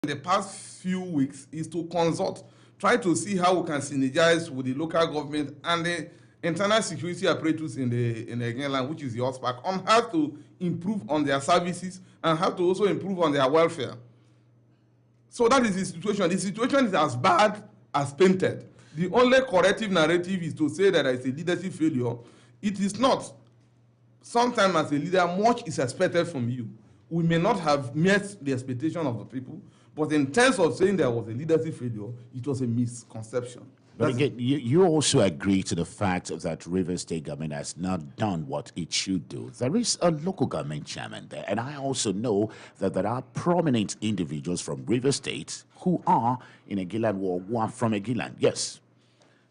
the past few weeks is to consult, try to see how we can synergize with the local government and the internal security apparatus in the Egeland, which is the OSPAC, on how to improve on their services and how to also improve on their welfare. So that is the situation. The situation is as bad as painted. The only corrective narrative is to say that it's a leadership failure. It is not. Sometimes as a leader, much is expected from you. We may not have met the expectation of the people, but in terms of saying there was a leadership failure, it was a misconception. But again, you also agree to the fact that Rivers State government has not done what it should do. There is a local government chairman there, and I also know that there are prominent individuals from Rivers State who are in Egeland or who are from Egeland. Yes.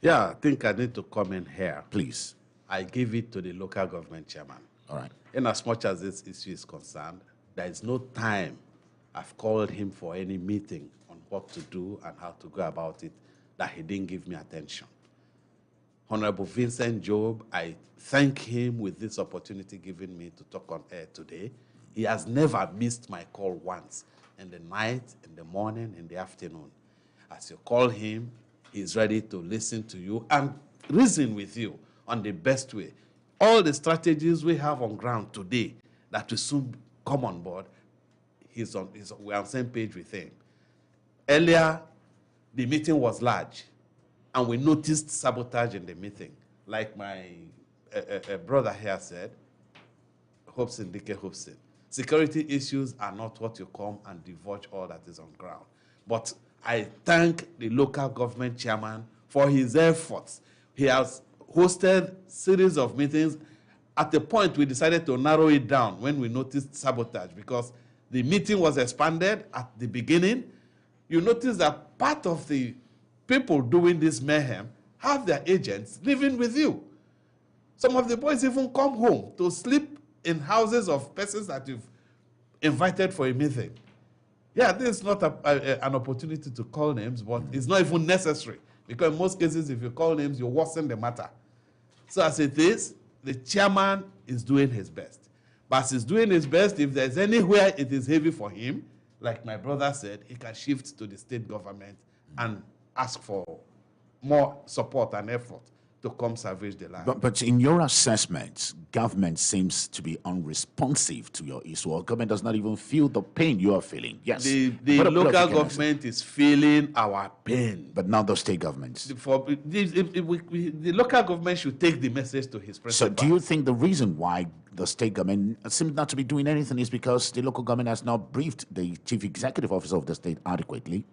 Yeah, I think I need to comment here. Please. I give it to the local government chairman. All right. In as much as this issue is concerned, there is no time I've called him for any meeting on what to do and how to go about it that he didn't give me attention. Honorable Vincent Job, I thank him with this opportunity given me to talk on air today. He has never missed my call once, in the night, in the morning, in the afternoon. As you call him, he's ready to listen to you and reason with you on the best way. All the strategies we have on ground today that will soon come on board, we're on the same page with him. Earlier, the meeting was large, and we noticed sabotage in the meeting. Like my brother here said, Hobson, Dike Hobson, security issues are not what you come and divulge all that is on ground. But I thank the local government chairman for his efforts. He has hosted series of meetings. At the point, we decided to narrow it down when we noticed sabotage, because the meeting was expanded at the beginning. You notice that part of the people doing this mayhem have their agents living with you. Some of the boys even come home to sleep in houses of persons that you've invited for a meeting. Yeah, this is not an opportunity to call names, but it's not even necessary, because in most cases, if you call names, you worsen the matter. So as it is, the chairman is doing his best. But as he's doing his best, if there's anywhere it is heavy for him, like my brother said, he can shift to the state government and ask for more support and effort to come salvage the land. But in your assessment, government seems to be unresponsive to your issue, or government does not even feel the pain you are feeling. Yes. The local government is feeling our pain. But not the state governments. The local government should take the message to his president. So do you think the reason why the state government seems not to be doing anything is because the local government has not briefed the chief executive officer of the state adequately?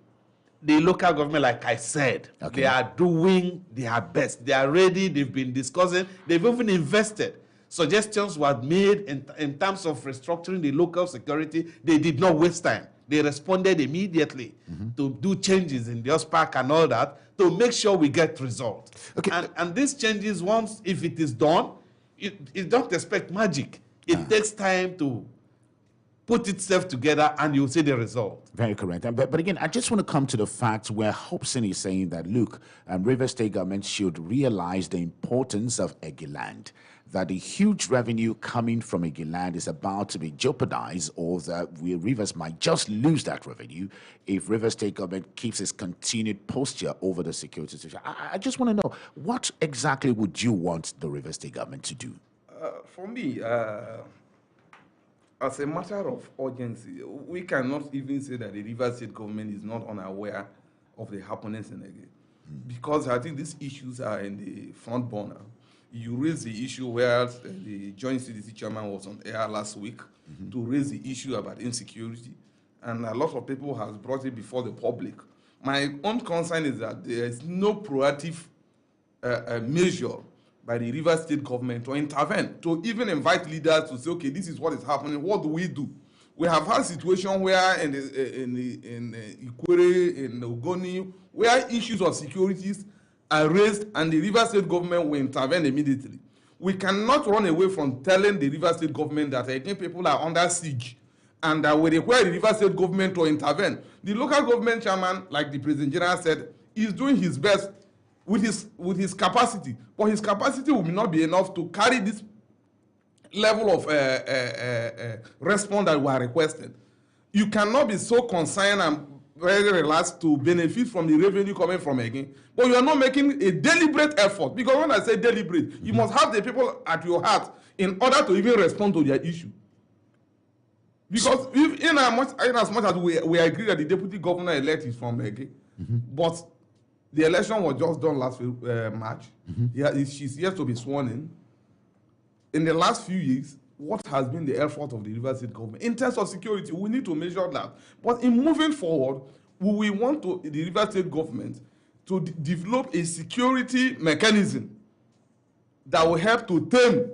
The local government, like I said, they are doing their best. They are ready. They've been discussing. They've even invested. Suggestions were made in terms of restructuring the local security. They did not waste time. They responded immediately to do changes in the OSPAC and all that to make sure we get results. Okay. And these changes, once, if it is done, you don't expect magic. It takes time to put itself together, and you'll see the result. Very correct. But again, I just want to come to the fact where Hobson is saying that, look, Rivers State government should realize the importance of Egeland, that the huge revenue coming from Egeland is about to be jeopardized, or that Rivers might just lose that revenue if Rivers State government keeps its continued posture over the security situation. I just want to know, what exactly would you want the Rivers State government to do? For me, as a matter of urgency, we cannot even say that the Rivers State government is not unaware of the happenings in Ege. Because I think these issues are in the front burner. You raised the issue where the Joint CDC chairman was on air last week to raise the issue about insecurity. And a lot of people have brought it before the public. My own concern is that there is no proactive measure by the Rivers State government to intervene, to even invite leaders to say, okay, this is what is happening, what do we do? We have had situation where in Ikwere, in Ogoni, where issues of securities are raised and the Rivers State government will intervene immediately. We cannot run away from telling the Rivers State government that again people are under siege and that we require the Rivers State government to intervene. The local government chairman, like the President General said, is doing his best with his capacity, but his capacity will not be enough to carry this level of response that we are requesting. You cannot be so concerned very relaxed to benefit from the revenue coming from again, but you are not making a deliberate effort. Because when I say deliberate, you must have the people at your heart in order to even respond to their issue. Because if, in as much as we agree that the deputy governor-elect is from Ege, but the election was just done last March. She's yet to be sworn in. In the last few years, what has been the effort of the Rivers State government? In terms of security, we need to measure that. But in moving forward, we want the Rivers State government to develop a security mechanism that will help to tame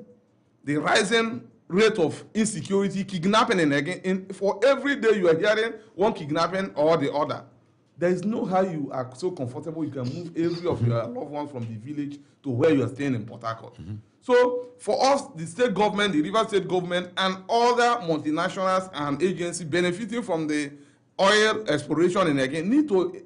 the rising rate of insecurity, kidnapping, and again, for every day you are hearing one kidnapping or the other. There is no how you are so comfortable you can move every of your loved ones from the village to where you are staying in Port Harcourt. So for us, the state government, the Rivers State government, and other multinationals and agencies benefiting from the oil exploration and again need to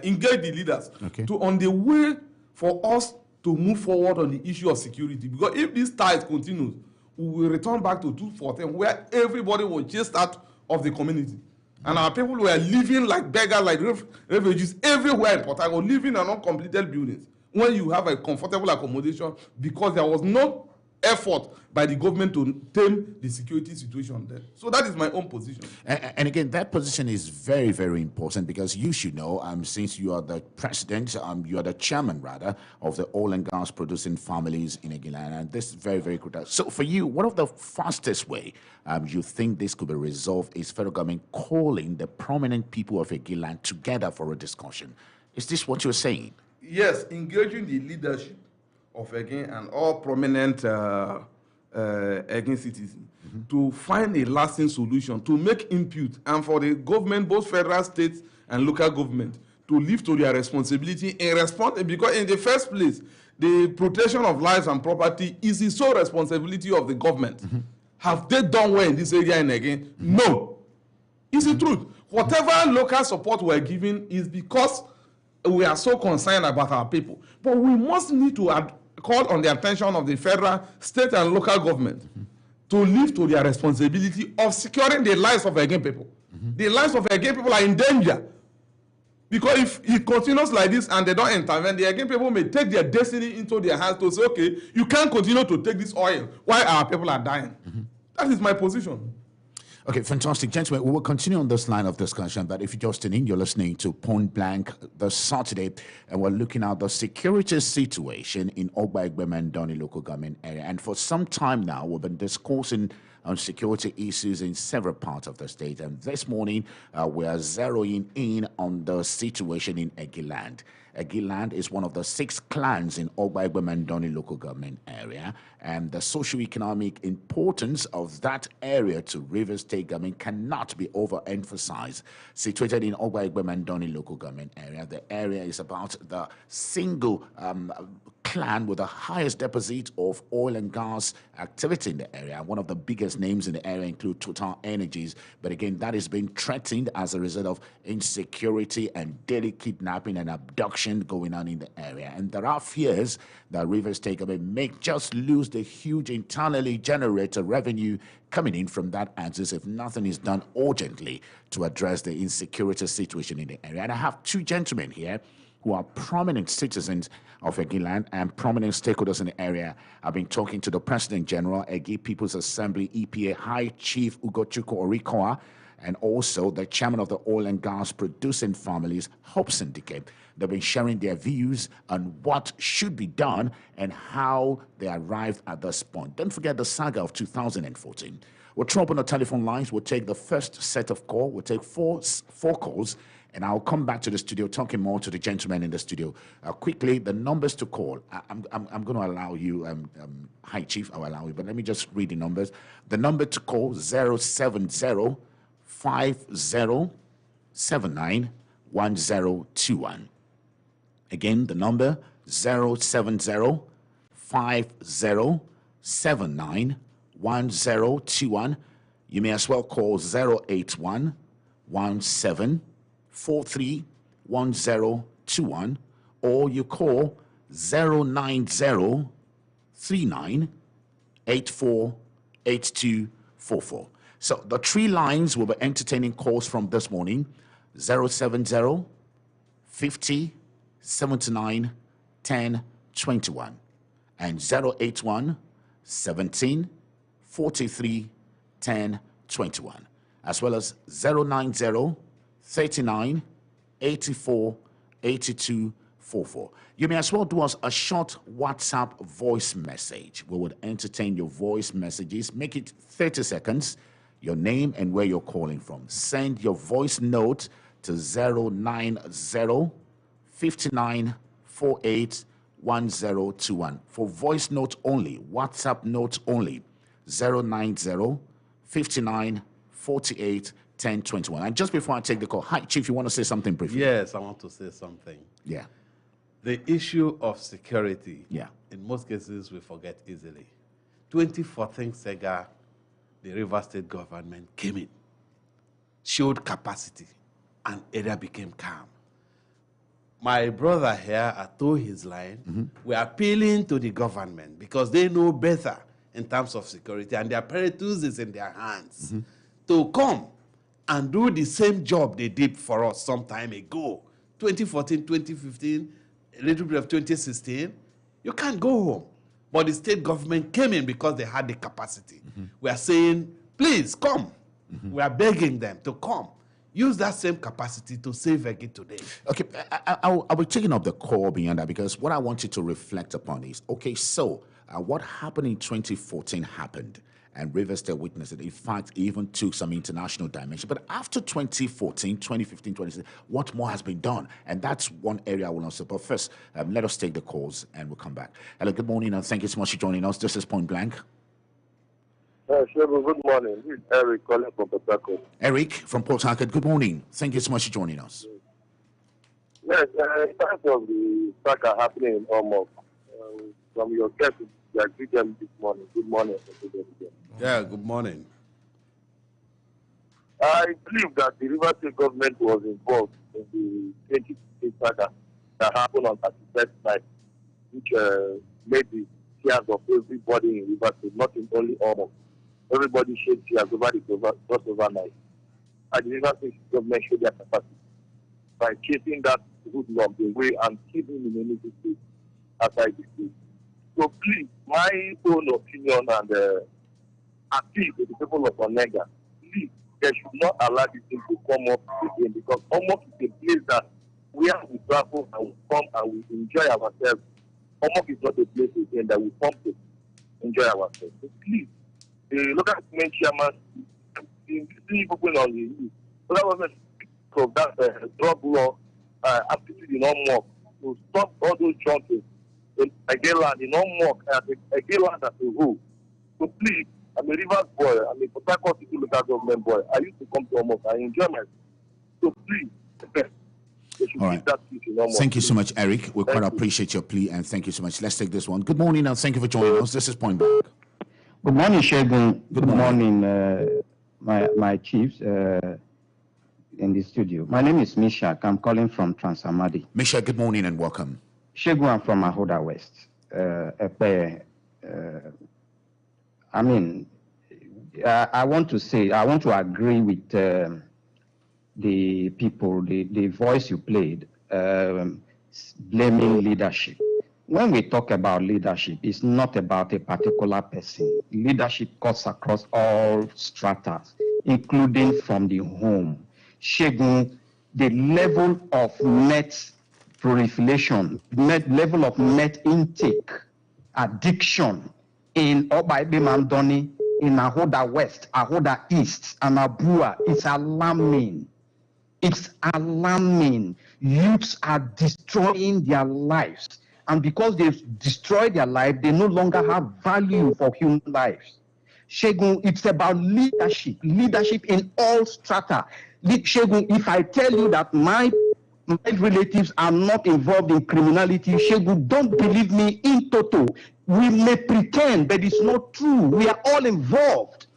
engage the leaders on the way for us to move forward on the issue of security. Because if this tide continues, we will return back to 2014, where everybody was chased out of the community. And our people were living like beggars, like refugees everywhere in Port Harcourt, living in uncompleted buildings. When you have a comfortable accommodation, because there was no effort by the government to tame the security situation there. So that is my own position. And again, that position is very, very important, because you should know, since you are the president, you are the chairman, rather, of the oil and gas producing families in Egiland, and this is very, very critical. So for you, one of the fastest way you think this could be resolved is federal government calling the prominent people of Egiland together for a discussion. Is this what you're saying? Yes, engaging the leadership of Egin and all prominent Egin citizens to find a lasting solution, to make input, and for the government, both federal, state, and local government, to live to their responsibility in response. Because in the first place, the protection of lives and property is the sole responsibility of the government. Have they done well in this area in Egin? No. It's the truth. Whatever local support we're giving is because we are so concerned about our people. But we must need to call on the attention of the federal, state, and local government to live to their responsibility of securing the lives of Egin people. The lives of Egin people are in danger. Because if it continues like this and they don't intervene, the Egin people may take their destiny into their hands to say, okay, you can't continue to take this oil while our people are dying. That is my position. Okay, fantastic. Gentlemen, we will continue on this line of discussion, but if you're just tuning in, you're listening to Point Blank this Saturday, and we're looking at the security situation in Ogba Egbema and Doni local government area. And for some time now, we've been discussing on security issues in several parts of the state. And this morning, we are zeroing in on the situation in Egiland. Egiland is one of the 6 clans in Ogba Egbema and Doni local government area, and the socio-economic importance of that area to Rivers State government cannot be overemphasized. Situated in Ogba Egbema and Doni local government area, the area is about the single clan with the highest deposit of oil and gas activity in the area. One of the biggest names in the area include Total Energies, but again, that is being threatened as a result of insecurity and daily kidnapping and abduction going on in the area. And there are fears that Rivers State government may just lose the huge internally generated revenue coming in from that axis if nothing is done urgently to address the insecurity situation in the area. And I have 2 gentlemen here who are prominent citizens of Egiland and prominent stakeholders in the area. I've been talking to the President General, Egi People's Assembly, EPA High Chief Ugochukwu Orikoa, and also the chairman of the Oil and Gas Producing Families, Hobson Dike. They've been sharing their views on what should be done and how they arrived at this point. Don't forget the saga of 2014. We'll throw up on the telephone lines. We'll take the first set of calls. We'll take four calls, and I'll come back to the studio talking more to the gentlemen in the studio. Quickly, the numbers to call. I'm going to allow you, Hi Chief, I'll allow you, but let me just read the numbers. The number to call, 070-5079-1021. Again, the number, 070-5079-1021. You may as well call 081-17-43-1021, or you call 090-39-84-8244. So the three lines will be entertaining calls from this morning: 070 50 79 10 21 and 081 17 43 10 21, as well as 090 39 84 82 44. You may as well do us a short WhatsApp voice message. We would entertain your voice messages. Make it 30 seconds, your name and where you're calling from. Send your voice note to 090 59 48 1021. For voice note only, WhatsApp note only, 090 59 48 1021. And just before I take the call, hi, Chief, you want to say something briefly? Yes, I want to say something. Yeah. The issue of security, Yeah. in most cases, we forget easily. 2014 SEGA, the Rivers State government came in, showed capacity, and area became calm. My brother here, I told his line, we are appealing to the government because they know better in terms of security, and the apparatus is in their hands to come and do the same job they did for us some time ago. 2014, 2015, a little bit of 2016, you can't go home. But the state government came in because they had the capacity. We are saying, please come. We are begging them to come. Use that same capacity to save Egi today. Okay, I'll be taking up the call beyond that, because what I want you to reflect upon is, okay, so what happened in 2014 happened, and Rivers State witnessed it. In fact, it even took some international dimension. But after 2014, 2015, 2016, what more has been done? And that's one area I will answer. But first, let us take the calls and we'll come back. Hello, good morning, and thank you so much for joining us. This is Point Blank. Sure, good morning. This is Eric calling from Port Harcourt. Eric from Port Harcourt, good morning. Thank you so much for joining us. Yes, in terms of the saga happening in Omok, from your guests, I greet them this morning. Good morning. Yeah, good morning. I believe that the Rivers State government was involved in the 2016 saga that happened on 31st night, which made the tears of everybody in Rivers State, not in only Omok. Everybody shed tears over the crossover night. And the Rivers State government showed their capacity by chasing that hoodlum away and keeping him in any state outside the state. So please, my own opinion and appeal to the people of Onega, please, they should not allow this thing to come up again, because Omok is a place that where we travel and we come and we enjoy ourselves. Omok is not a place again that we come to enjoy ourselves. So please, the local government chairman, people on the news, local government of that drug law aptitude in Omok to stop all those junkies in Egeland, in Omok, Egeland as a whole. So please, I'm a Rivers boy, I'm a Port Harcourt City local government boy. I used to come to Omok, I enjoy myself. So please, they should All keep right. that peace in Omok. Thank you so much, Eric. We quite appreciate your plea, and thank you so much. Let's take this one. Good morning, and thank you for joining us. This is Point Blank. Good morning, Shegun. Good morning. My chiefs in the studio. My name is Mishak. I'm calling from Transamadi. Misha, good morning and welcome. Shegun, I'm from Ahoda West. I want to agree with the people, the voice you played, blaming leadership. When we talk about leadership, it's not about a particular person. Leadership cuts across all stratas, including from the home. Shegun, the level of net proliferation, level of net intake, addiction in Obaibe Mandoni, in Ahoda West, Ahoda East, and Abua, it's alarming. It's alarming. Youths are destroying their lives. And because they've destroyed their life, they no longer have value for human lives. Shegun, it's about leadership in all strata. Shegun, if I tell you that my relatives are not involved in criminality, Shegun, don't believe me in toto. We may pretend, but it's not true. We are all involved.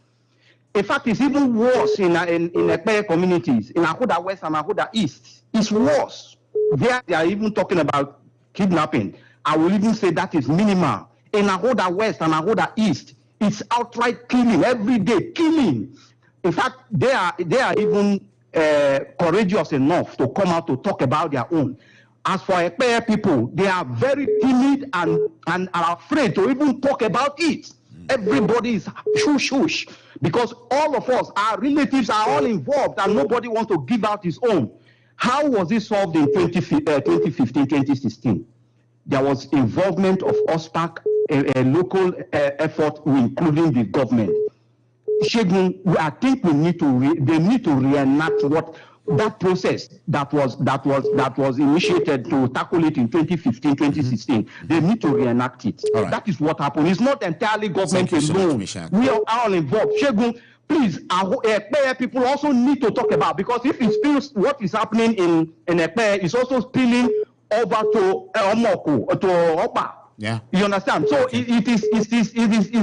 In fact, it's even worse in Ekpeye communities, in Ahoda West and Ahoda East. It's worse. There, they are even talking about kidnapping. I will even say that is minimal. In Ahoda West and Ahoda East, it's outright killing, every day killing. In fact, they are even courageous enough to come out to talk about their own. As for Ekpeye people, they are very timid and are afraid to even talk about it. Everybody is shush, because all of us, our relatives are all involved and nobody wants to give out his own. How was it solved in 2015, 2016? There was involvement of OSPAC, a local effort, including the government. Segun, I think they need to reenact that process that was initiated to tackle it in 2015, 2016. They need to reenact it. Right. That is what happened. It's not entirely government alone. We are all involved. Segun, please, Ekpeye people also need to talk about, because if it spills, what is happening in Ekpeye is also spilling over to Omoko, to Opa. Yeah. You understand? So it is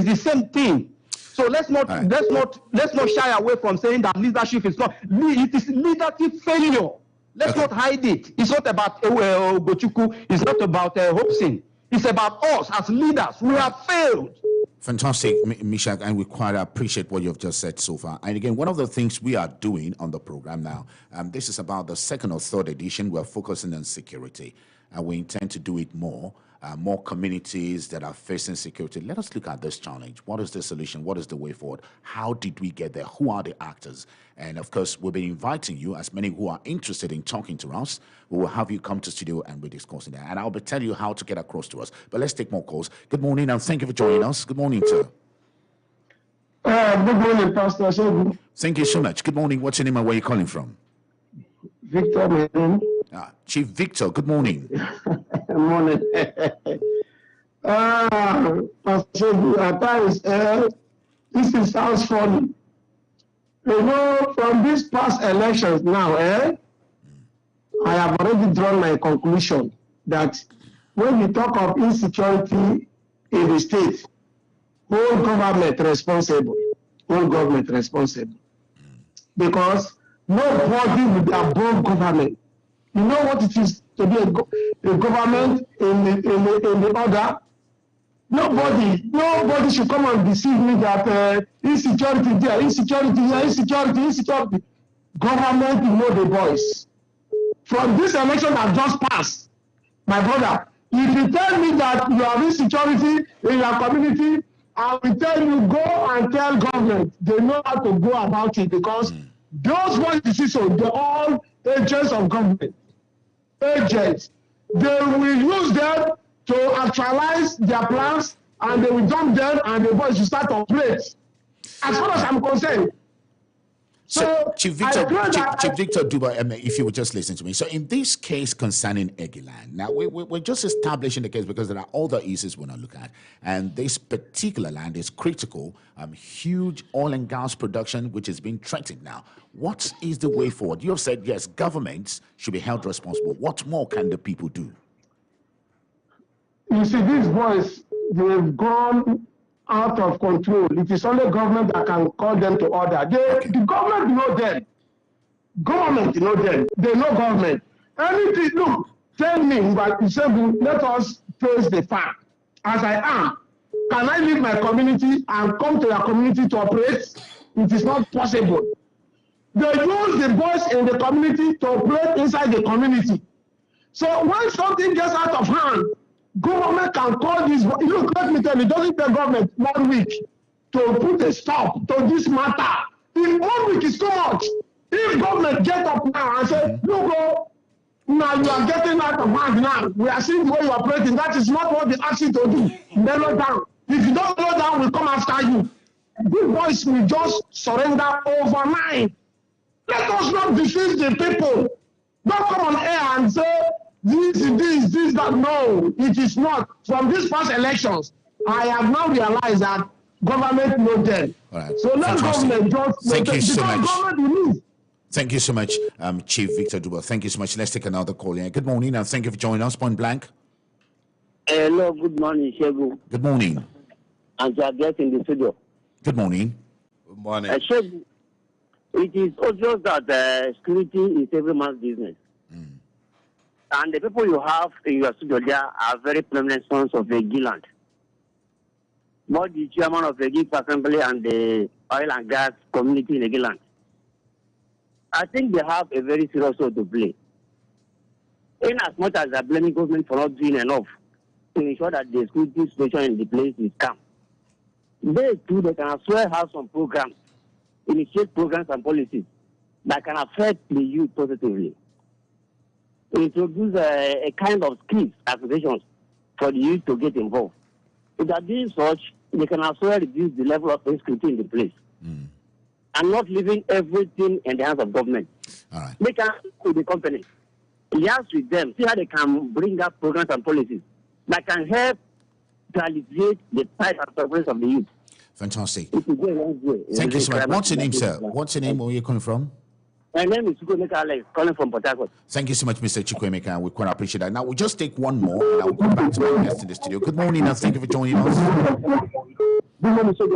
the same thing. So let's not shy away from saying that leadership is not. It is leadership failure. Let's not hide it. It's not about Gochuku. It's not about Hobson. It's about us as leaders. We have failed. Fantastic, Mishak, and we quite appreciate what you've just said so far. And again, one of the things we are doing on the program now, this is about the second or third edition. We're focusing on security, and we intend to do it more. More communities that are facing security. Let us look at this challenge. What is the solution? What is the way forward? How did we get there? Who are the actors? And of course, we'll be inviting you, as many who are interested in talking to us. We will have you come to studio and we're discussing that. And I'll be telling you how to get across to us. But let's take more calls. Good morning, and thank you for joining us. Good morning, sir. Good morning, Pastor Segun. Thank you so much. Good morning. What's your name and where are you calling from? Victor Medin. Chief Victor, good morning. Good morning. Pastor Segun, at times, this sounds funny. You know, from these past elections now, I have already drawn my conclusion that when we talk of insecurity in the state, whole government responsible. Because nobody will be above government. You know what it is to be a government in the order? Nobody should come and deceive me that insecurity there, insecurity here, insecurity. Government will know the voice. From this election that just passed, my brother, if you tell me that you have insecurity in your community, I will tell you, go and tell government. They know how to go about it, because those voices, they're all agents of government. Agents. They will use them to actualize their plans, and they will dump them, and the voice will start to operate. As far as I'm concerned. So Chief Victor Duba, if you would just listen to me. So in this case concerning Egiland, now we're just establishing the case because there are other issues we're not looking at. And this particular land is critical, huge oil and gas production, which is being threatened now. What is the way forward? You have said, yes, governments should be held responsible. What more can the people do? You see, these boys, they've gone out of control. It is only government that can call them to order. The government know them. They know government. Anything, look, tell me, but you say, let us face the fact. As I am, can I leave my community and come to your community to operate? It is not possible. They use the boys in the community to operate inside the community. So when something gets out of hand, government can call this. Look, let me tell you, it doesn't take government 1 week to put a stop to this matter. In 1 week is too much. If government get up now and say, look, now you are getting out of hand now. We are seeing the way you are operating. That is not what they ask you to do. Mellow down. If you don't slow down, we'll come after you. These boys will just surrender overnight. Let us not deceive the people. Don't come on air and say, this, that. No, it is not. From these past elections, I have now realized that government knows them. Right. So let government just... Thank you so much. Government Thank you so much, Chief Victor Duba. Thank you so much. Let's take another call here. Good morning, and thank you for joining us, Point Blank. Hello, good morning, Segun. Good morning. And you are getting the studio. Good morning. Good morning. Segun, it is obvious that security is every man's business. And the people you have in your studio there are very prominent sons of the Giland. Both the chairman of the Gift Assembly and the oil and gas community in Egeland. I think they have a very serious role to play. In as much as they're blaming government for not doing enough to ensure that the security situation in the place is calm, they too, they can as well have some programs, initiate programs and policies that can affect the youth positively. Introduce a kind of skills associations for the youth to get involved. If they are doing such, they can as well reduce the level of insecurity in the place. And not leaving everything in the hands of government. All right. They can to the company, liaise with them, see how they can bring up programs and policies that can help to alleviate the plight and sufferings of the youth. Fantastic. It will go a long way. Thank you so much. What's your name, sir? What's your name? Where are you calling from? My name is Chukwemeka Alex, calling from Port Harcourt. Thank you so much, Mr. Chukwemeka. We quite appreciate that. Now, we'll just take one more, and I'll come back to my guest in the studio. Good morning, and thank you for joining us. Good morning, sir.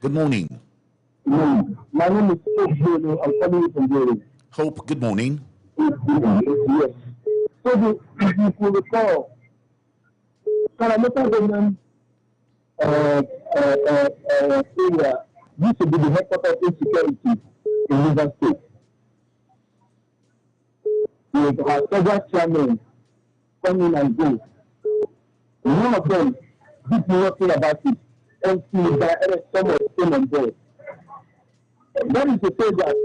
Good morning. My name is Hope Bono. I'm calling you from Bono. Hope, good morning. Yes. So, if you could recall, Karamata government area used to be the headquarters of insecurity in River State. With our several chairmen coming and go. None of them did nothing about it until the someone came on board. That is to say that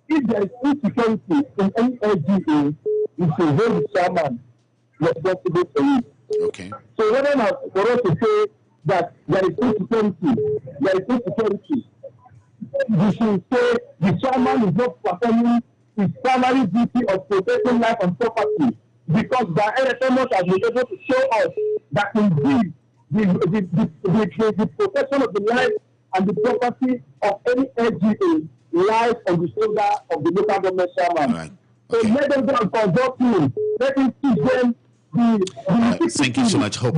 if there is insecurity in any LGA, you should hold the chairman responsible for it. Okay. So whether or not for us to say that there is insecurity, you should say the chairman is not performing his primary duty of protecting life and property, because the NSMS has been able to show us that indeed the protection of the life and the property of any LGA lies on the shoulder of the local government chairman. Right. Okay. So let them go and consult him. Let him teach them thank you so much, Hope.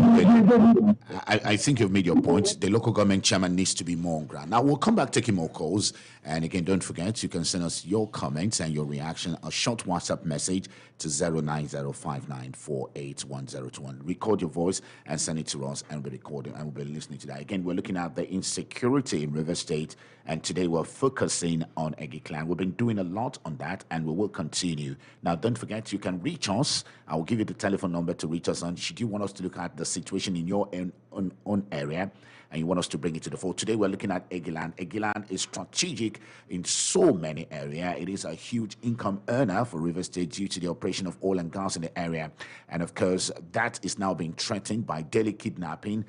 I think you've made your point. The local government chairman needs to be more on ground. Now, we'll come back taking more calls. And again, don't forget, you can send us your comments and your reaction, a short WhatsApp message to 09059481021. Record your voice and send it to us, and we'll record it, and we'll be listening to that. Again, we're looking at the insecurity in River State, and today we're focusing on Egiklan. We've been doing a lot on that, and we will continue. Now, don't forget, you can reach us. I will give you the telephone number to reach us on should you want us to look at the situation in your own area and you want us to bring it to the fore. Today we're looking at Egeland. Egeland is strategic in so many areas. It is a huge income earner for River State due to the operation of oil and gas in the area, and of course that is now being threatened by daily kidnapping,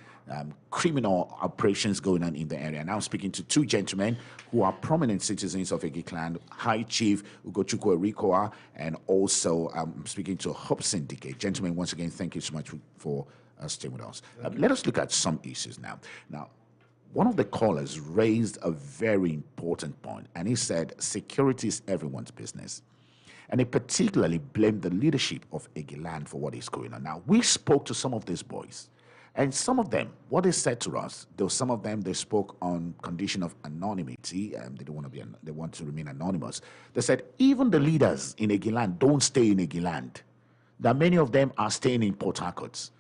criminal operations going on in the area. Now I'm speaking to two gentlemen who are prominent citizens of Egiklan, High Chief Ugochukwu Erikoa, and also I'm speaking to Hobson Dike. Gentlemen, once again, thank you so much for staying with us. Let us look at some issues now. Now, one of the callers raised a very important point, and he said security is everyone's business. And he particularly blamed the leadership of Egeland for what is going on. Now, we spoke to some of these boys, and some of them, what they said to us, though some of them, they spoke on condition of anonymity, they don't want to be, they want to remain anonymous. They said even the leaders in Egeland don't stay in Egeland. That many of them are staying in Port Harcourt.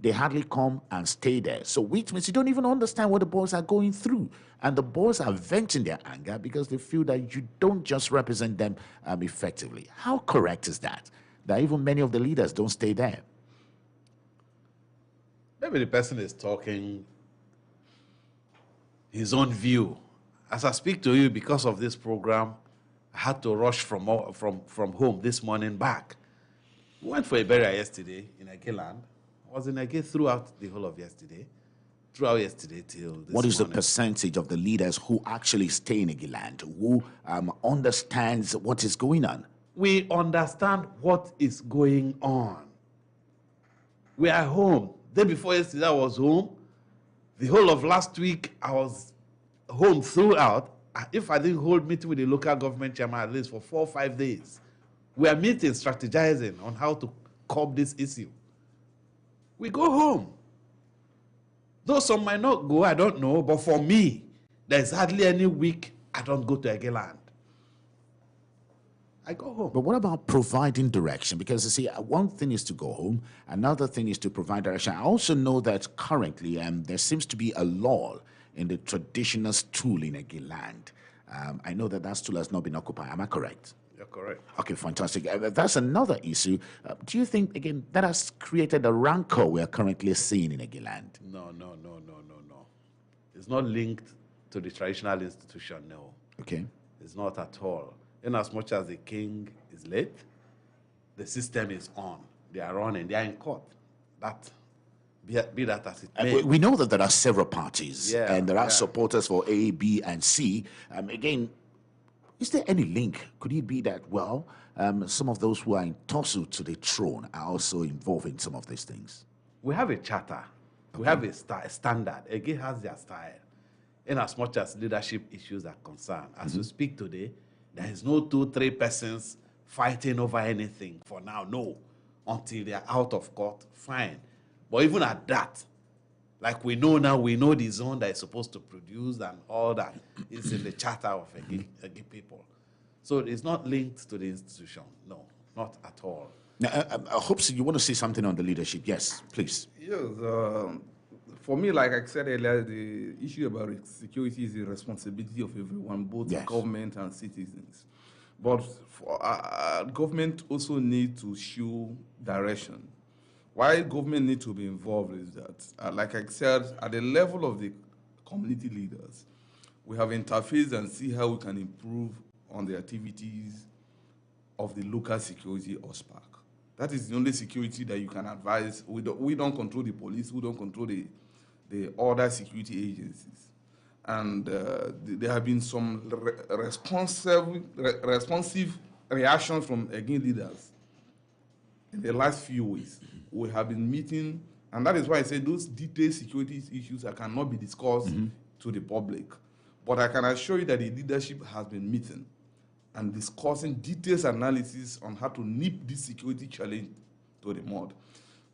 They hardly come and stay there. So which means you don't even understand what the boys are going through. And the boys are venting their anger because they feel that you don't just represent them effectively. How correct is that? That even many of the leaders don't stay there? Maybe the person is talking his own view. As I speak to you, because of this program, I had to rush from home this morning back. We went for a burial yesterday in Egeland. I was in Ege throughout the whole of yesterday, till this What is morning. the percentage of the leaders who actually stay in Egeland, who understands what is going on? We understand what is going on. We are home. Day before yesterday, I was home. The whole of last week, I was home throughout. If I didn't hold meeting with the local government chairman at least for 4 or 5 days, we are meeting, strategizing on how to curb this issue. We go home. Though some might not go, I don't know, but for me, there's hardly any week I don't go to Egeland. I go home. But what about providing direction? Because you see, one thing is to go home, another thing is to provide direction. I also know that currently there seems to be a lull in the traditional stool in Egiland. I know that stool has not been occupied. Am I correct? You're correct. Okay, fantastic. That's another issue. Do you think, again, that has created a rancor we are currently seeing in Egiland? No. It's not linked to the traditional institution, no. Okay. It's not at all. In as much as the king is late, the system is on. They are running. They are in court. Be that as it may. We know that there are several parties, Yeah, and there are yeah. supporters for A, B, and C. Again, is there any link? Could it be that, some of those who are in tussle to the throne are also involved in some of these things? We have a charter. We have a standard. Again, has their style. In as much as leadership issues are concerned, as we speak today, there is no 2-3 persons fighting over anything for now. No. Until they are out of court, fine. But even at that, like we know now, we know the zone that is supposed to produce and all that is in the charter of Egi people. So it's not linked to the institution. No, not at all. Now, I hope so. You want to say something on the leadership? Yes, please. Yes, for me, like I said earlier, the issue about security is the responsibility of everyone, both Yes. government and citizens. But government also need to show direction. Why government need to be involved is that, like I said, at the level of the community leaders, we have interfaced and see how we can improve on the activities of the local security OSPAC. That is the only security that you can advise. We don't control the police. We don't control the other security agencies. And there have been some responsive reactions from again leaders in the last few weeks. We have been meeting, and that is why I say those detailed security issues cannot be discussed to the public. But I can assure you that the leadership has been meeting and discussing detailed analysis on how to nip this security challenge to the mud.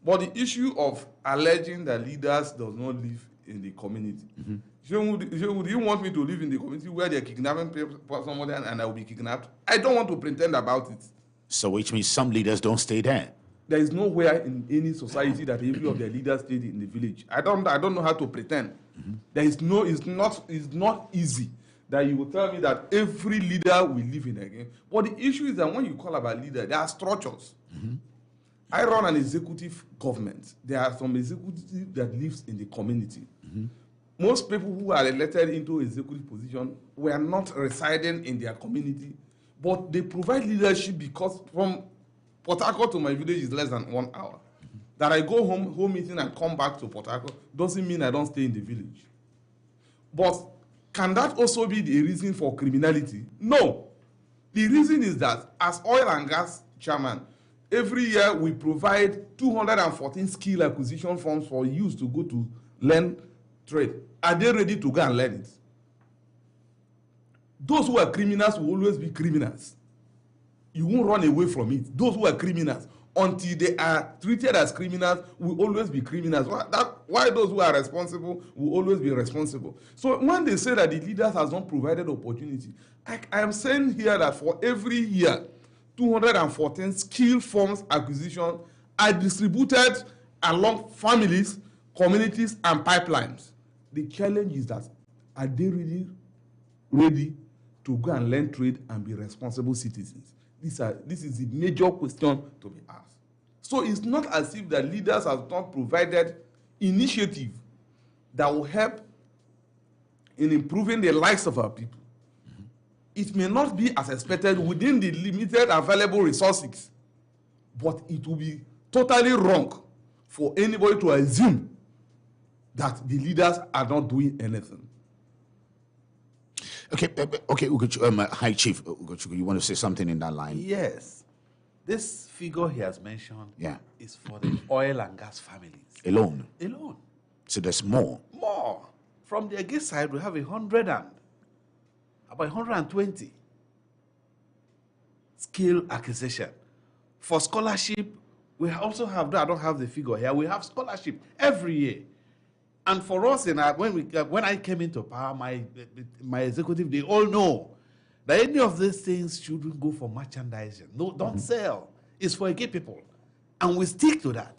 But the issue of alleging that leaders does not live in the community. Would you want me to live in the community where they're kidnapping somebody and I will be kidnapped? I don't want to pretend about it. So which means some leaders don't stay there. There is nowhere in any society that every of their leaders stayed in the village. I don't know how to pretend. There is no, it's not easy that you will tell me that every leader will live in again. But the issue is that when you call about leader, there are structures. I run an executive government. There are some executive that lives in the community. Most people who are elected into executive position were not residing in their community, but they provide leadership because from Port Harcourt to my village is less than 1 hour. That I go home meeting and come back to Port Harcourt doesn't mean I don't stay in the village. But can that also be the reason for criminality? No. The reason is that as oil and gas chairman, every year we provide 214 skill acquisition forms for youth to go to learn trade. Are they ready to go and learn it? Those who are criminals will always be criminals. You won't run away from it. Those who are criminals, until they are treated as criminals, will always be criminals. Why those who are responsible will always be responsible. So when they say that the leaders has not provided opportunity, I am saying here that for every year, 214 skill forms acquisition are distributed along families, communities, and pipelines. The challenge is that are they really ready to go and learn trade and be responsible citizens? This is the major question to be asked. So it's not as if the leaders have not provided initiative that will help in improving the lives of our people. It may not be as expected within the limited available resources, but it will be totally wrong for anybody to assume that the leaders are not doing anything. Okay, Ugochukwu, High Chief Ugochukwu, you want to say something in that line? Yes. This figure he has mentioned is for the oil and gas families. Alone? Alone. So there's more? More. From the Ege side, we have about 120 skill acquisition. For scholarship, we also have, I don't have the figure here, we have scholarship every year. And for us, when I came into power, my executive, they all know that any of these things shouldn't go for merchandising. No, don't sell. It's for Ege people. And we stick to that.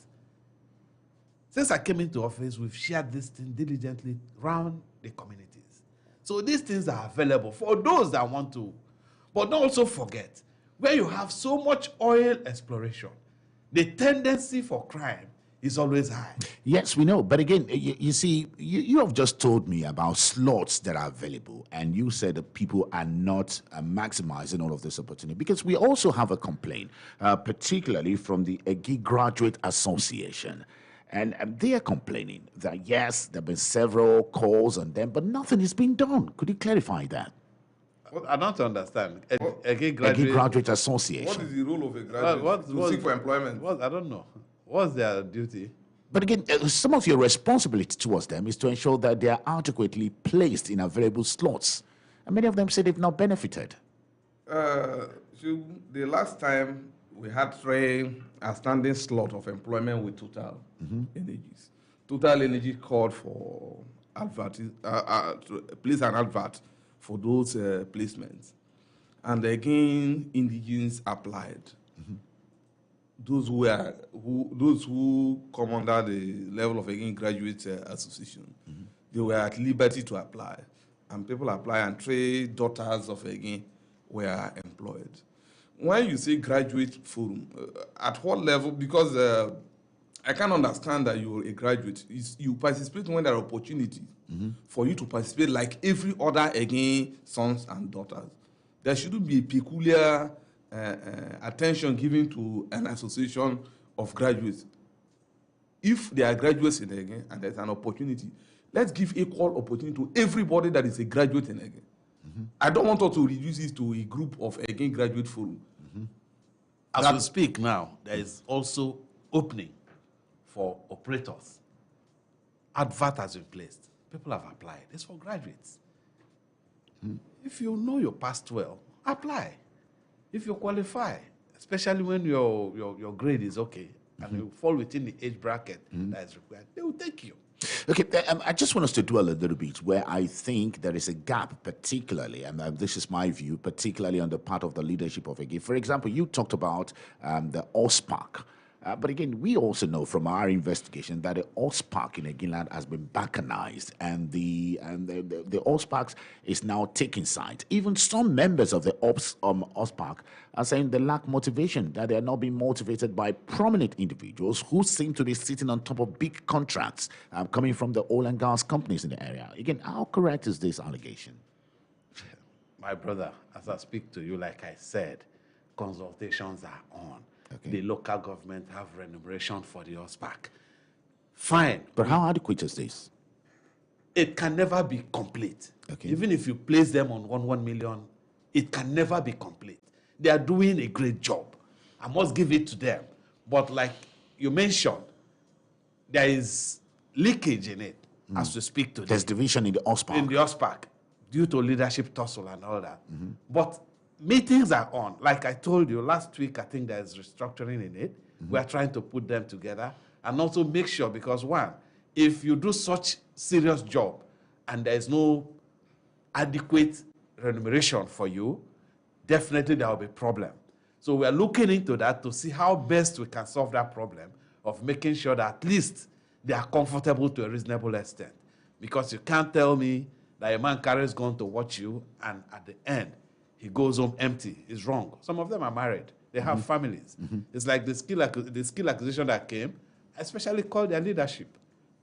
Since I came into office, we've shared this thing diligently around the communities. So these things are available for those that want to. But don't also forget, where you have so much oil exploration, the tendency for crime is always high. Yes, we know. But again, you see, you have just told me about slots that are available, and you said that people are not maximizing all of this opportunity. Because we also have a complaint, particularly from the EGI Graduate Association. And they are complaining that, yes, there have been several calls on them, but nothing is being done. Could you clarify that? Well, I don't understand. EGI EGI Graduate What Association. is the role of a graduate to seek for employment? I don't know. What's their duty? But again, some of your responsibility towards them is to ensure that they are adequately placed in available slots. And many of them say they've not benefited. So the last time we had 3 outstanding slot of employment with Total Energies. Total Energy called for to place an advert for those placements. And again, indigenous applied. Those who come under the level of again graduate association, they were at liberty to apply, and people apply, and 3 daughters of again were employed. When you say graduate forum, at what level? Because I can understand that you're a graduate. You participate when there are opportunities for you to participate, like every other again sons and daughters. There shouldn't be a peculiar attention given to an association of graduates. If they are graduates in again and there's an opportunity, let's give equal opportunity to everybody that is a graduate in again. I don't want us to reduce it to a group of again graduate forum. As we speak now, there is also opening for operators. Advert has been placed. People have applied. It's for graduates. If you know your past well, apply. If you qualify, especially when your grade is okay and you fall within the age bracket that is required, they will take you. Okay, I just want us to dwell a little bit where I think there is a gap, particularly, and this is my view, particularly on the part of the leadership of EGI. For example, you talked about the OSPAC. But again, we also know from our investigation that the OSPAC in Egiland has been balkanized, and the OSPAC is now taking sides. Even some members of the OSPAC are saying they lack motivation, that they are not being motivated by prominent individuals who seem to be sitting on top of big contracts coming from the oil and gas companies in the area. Again, how correct is this allegation? My brother, as I speak to you, like I said, consultations are on. Okay. The local government have remuneration for the OSPAC. Fine. But how adequate is this? It can never be complete. Okay. Even if you place them on 1 million, it can never be complete. They are doing a great job. I must give it to them. But like you mentioned, there is leakage in it as we speak today. There's division in the OSPAC. In the OSPAC, due to leadership tussle and all that. But meetings are on. Like I told you, last week, I think there's restructuring in it. We are trying to put them together and also make sure, because one, if you do such serious job and there is no adequate remuneration for you, definitely there will be a problem. So we are looking into that to see how best we can solve that problem of making sure that at least they are comfortable to a reasonable extent. Because you can't tell me that a man carries gun to watch you and at the end, he goes home empty. It's wrong. Some of them are married. They have families. It's like the skill acquisition that came, I especially called their leadership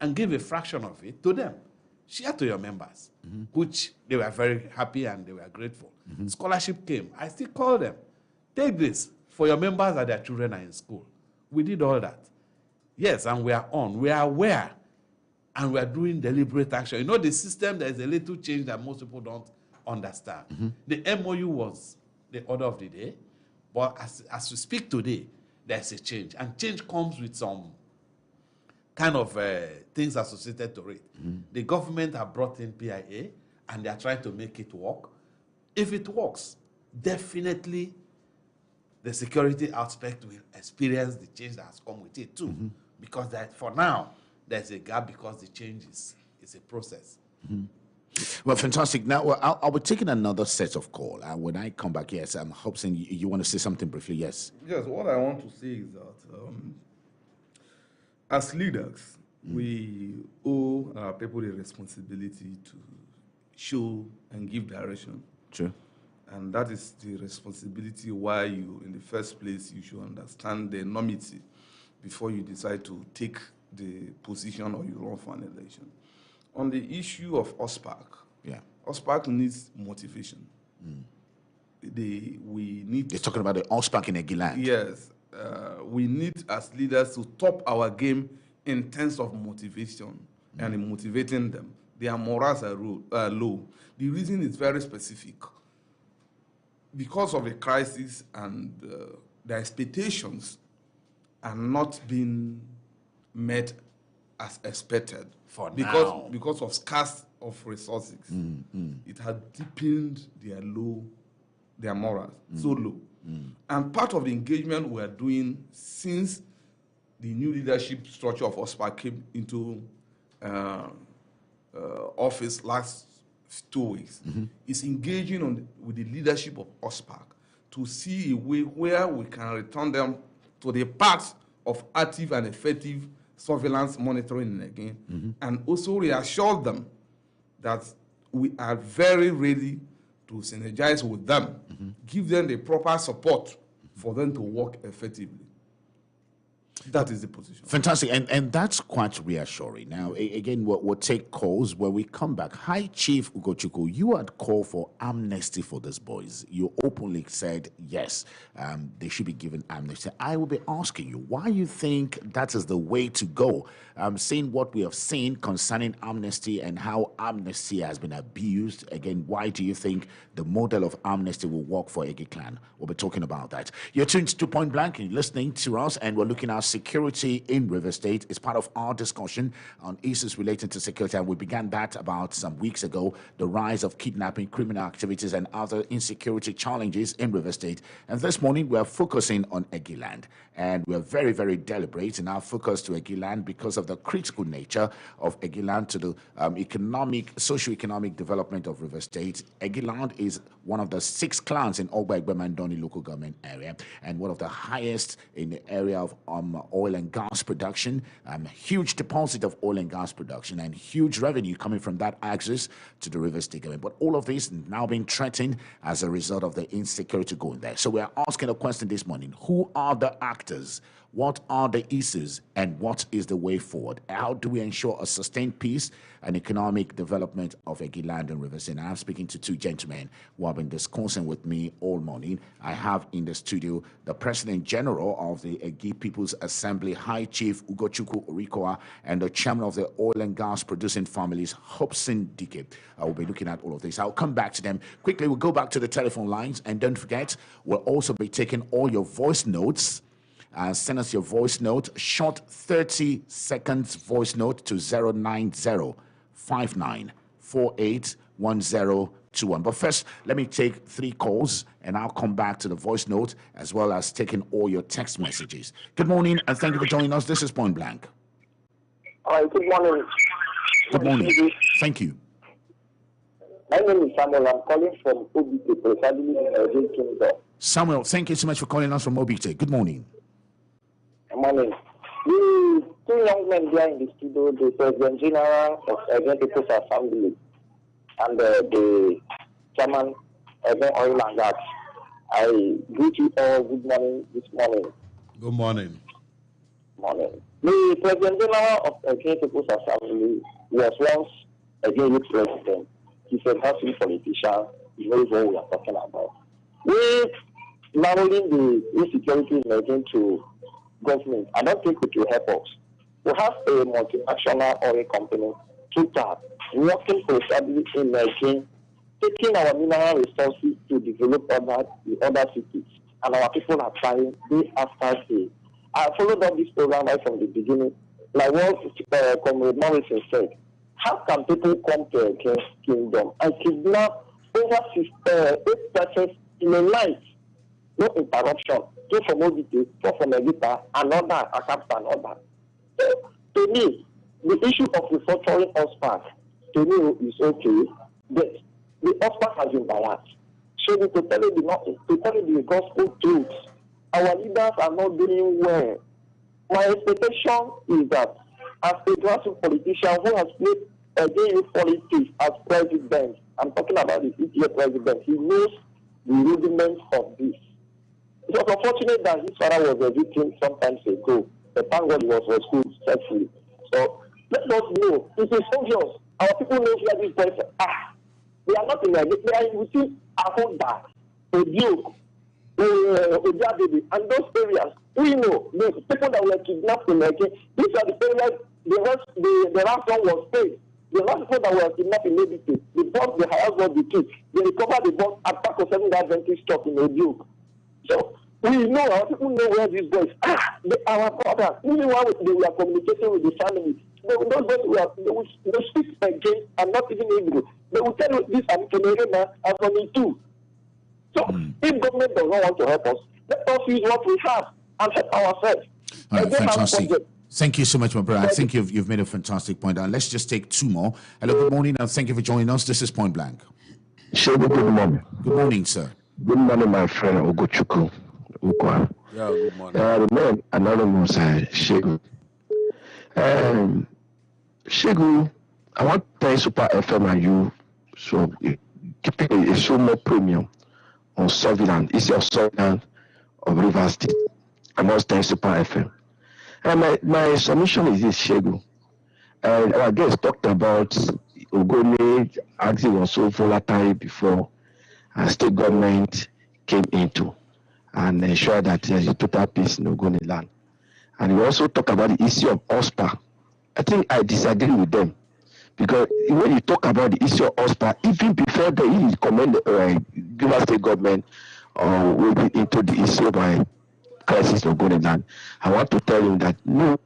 and give a fraction of it to them. Share to your members, which they were very happy and they were grateful. Scholarship came. I still call them. Take this for your members that their children are in school. We did all that. Yes, and we are on. We are aware and we are doing deliberate action. You know, the system, there is a little change that most people don't understand. The MOU was the order of the day, but as we speak today, there's a change. And change comes with some kind of things associated to it. The government have brought in PIA, and they are trying to make it work. If it works, definitely the security aspect will experience the change that has come with it too. Because that for now, there's a gap because the change is a process. Well, fantastic. Now, I'll be taking another set of call. When I come back, yes, I'm hoping you want to say something briefly. Yes. Yes, what I want to say is that as leaders, We owe our people the responsibility to show and give direction. True. And that is the responsibility why you, in the first place, you should understand the enormity before you decide to take the position or you run for an election. On the issue of OSPAC, Yeah. OSPAC needs motivation. We need. They're talking about the OSPAC in Egiland. Yes, we need as leaders to top our game in terms of motivation and in motivating them. Their morals are low. The reason is very specific. Because of the crisis and the expectations are not being met as expected. Because of scarce of resources. It had deepened their morals, so low. And part of the engagement we are doing since the new leadership structure of OSPAC came into office last 2 weeks is engaging with the leadership of OSPAC to see a way where we can return them to the path of active and effective surveillance monitoring again, and also reassure them that we are very ready to synergize with them, give them the proper support for them to work effectively. That is the position. Fantastic, and that's quite reassuring. Now, again, we'll take calls when we come back. Hi, Chief Ugochukwu, you had called for amnesty for these boys. You openly said, yes, they should be given amnesty. I will be asking you why you think that is the way to go. Seeing what we have seen concerning amnesty and how amnesty has been abused, again, why do you think the model of amnesty will work for Egi Clan? We'll be talking about that. You're tuned to Point Blank and listening to us, and we're looking at security in River State. It's part of our discussion on issues relating to security, and we began that about some weeks ago, the rise of kidnapping, criminal activities, and other insecurity challenges in River State. And this morning, we're focusing on Egiland, and we're very, very deliberate in our focus to Egiland because of the critical nature of Egiland to the socio-economic development of River State. Egiland is one of the 6 clans in Ogba-Igbe-Mandoni local government area, and one of the highest in the area of oil and gas production, huge deposit of oil and gas production, and huge revenue coming from that access to the River State government. But all of this now being threatened as a result of the insecurity going there. So we are asking a question this morning: who are the actors? What are the issues, and what is the way forward? How do we ensure a sustained peace and economic development of Egiland and River State? I'm speaking to 2 gentlemen who have been discussing with me all morning. I have in the studio the President General of the Egi People's Assembly, High Chief Ugochukwu Orikoa, and the Chairman of the Oil and Gas Producing Families, Hobson Dike. I will be looking at all of this. I'll come back to them quickly. We'll go back to the telephone lines, and don't forget, we'll also be taking all your voice notes. Send us your voice note, short 30 seconds voice note to 090-5948-1021. But first, let me take 3 calls, and I'll come back to the voice note as well as taking all your text messages. Good morning, and thank you for joining us. This is Point Blank. Hi, good morning. Good morning. Thank you. My name is Samuel. I'm calling from Obite, precisely in Nigeria Kingdom. Samuel, thank you so much for calling us from Obite. Good morning. Good morning. The 2 young men there in the studio, the President General of Nigerian People's Assembly and the Chairman of Oil and Gas, I greet you all good morning this morning. Good morning. Morning. The President General of Nigerian People's Assembly was once a youth president. He's a national politician. He knows what we are talking about. With narrowing the insecurity in Nigeria to government, I don't think it will help us. We have a multinational oil company, Total, working precisely in Nigeria, taking our mineral resources to develop the other cities, and our people are trying day after day. I followed up this program right from the beginning. Like what Comrade Morrison said, how can people come to a kingdom and kidnap over 8 persons in a night? No interruption. 2 from Obite, 4 from Egita, another, Akapta, another. So, to me, the issue of restructuring OSPAC, to me, is okay, but the OSPAC has been biased. So, to tell you the gospel truth, our leaders are not doing well. My expectation is that as a grassroots politician who has played against politics as president, I'm talking about the 8-year president, he knows the rudiments of this. It was unfortunate that his father was a victim some time ago, but thank God he was rescued successfully. So let us know. It is obvious. Our people know where these boys are. They are not in a they are within Ahonda, Odio, Ojababy, and those areas. We know the people that were kidnapped in Eke. These are the areas the last one was paid. The last people that were kidnapped in Ebite, the boss, the house was the key. They recovered the boss at Paco 7 Adventist stock in Odio. So we know, our people know where these boys are. They are our brothers. Even while they were communicating with the family, those boys they speak against and not even Hebrew. They will tell you this and Kemerema and for me too. So if government does not want to help us, let us use what we have and help ourselves. All right, fantastic. Thank you so much, my brother. I think you've made a fantastic point. And let's just take two more. Hello, good morning, and thank you for joining us. This is Point Blank. Shego, good morning. Good morning, sir. Good morning, my friend Ogochukwu. Yeah, good morning. The man anonymous, Shego. Shego, I want to thank Super FM and you. So keeping a show more premium on surveillance. It's your surveillance of Rivers State. I must thank Super FM. And my submission is this, Shego. Our guest talked about Ogoni acting was so volatile before state government came into and ensure that there's a total peace in Ogoni land. And we also talk about the issue of OSPA. I think I disagree with them because when you talk about the issue of OSPA, even before they commend Rivers State government or will be into the issue by crisis of Ogoni land, I want to tell you that no,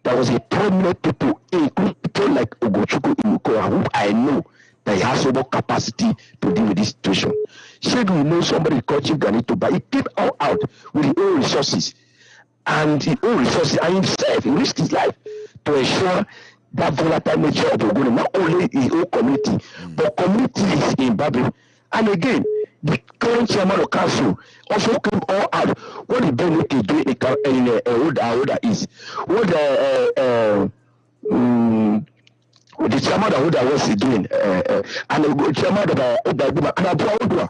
there was a prominent people, including people like Ogochukwu Imukoa, who I know that he has so much capacity to deal with this situation. Should we know somebody called Chief Ganito, but he came all out with his own resources and himself, he risked his life to ensure that volatile nature of Ogoni, not only his own community, but communities in Babylon. And again, the current chairman of council also came all out. What the Benedict is doing in Oda is what the chairman of Oda was doing, and the chairman of Oda.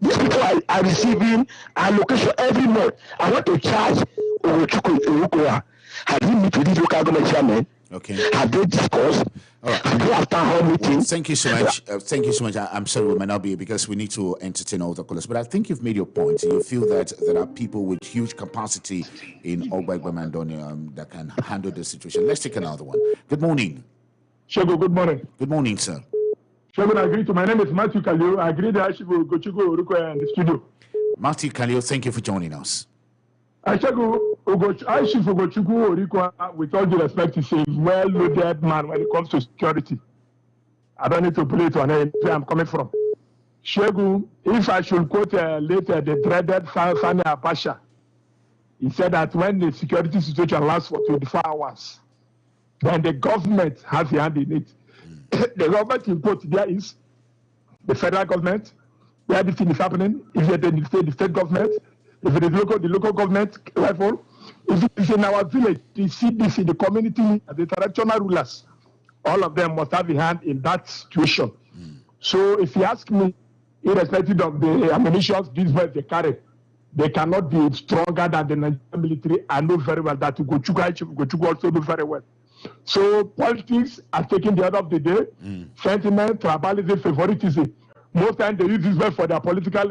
These people are receiving allocation every month. I want to charge Ogochukwu Imukoa. Have you met with this local government chairman? Okay. Have they discussed? Have they have town hall meetings? Thank you so much. Thank you so much. I'm sorry we might not be because we need to entertain all the callers. But I think you've made your point. You feel that there are people with huge capacity in Ogbagba Mandoni that can handle the situation. Let's take another one. Good morning. Shego, good morning. Good morning, sir. Shego, I agree to. My name is Matthew Kalio. I agree that I should go Ogochukwu Imukoa in the studio. Matthew Kalio, thank you for joining us. I should Ogochukwu Imukoa, with all due respect, is a well-loaded man when it comes to security. I don't need to play to an end where I'm coming from. Shegu, if I should quote later the dreaded Sani Abacha, he said that when the security situation lasts for 24 hours, then the government has a hand in it. The government in quote there is the federal government, where this thing is happening, if it is the state government, if it is the local government level, if it is in our village, the CDC, the community, the traditional rulers, all of them must have a hand in that situation. So if you ask me, irrespective of the ammunition these boys they carry, they cannot be stronger than the Nigerian military. I know very well that Ogochukwu also know very well. So politics are taking the order of the day. Sentiment, tribalism, favoritism. Most times they use this word for their political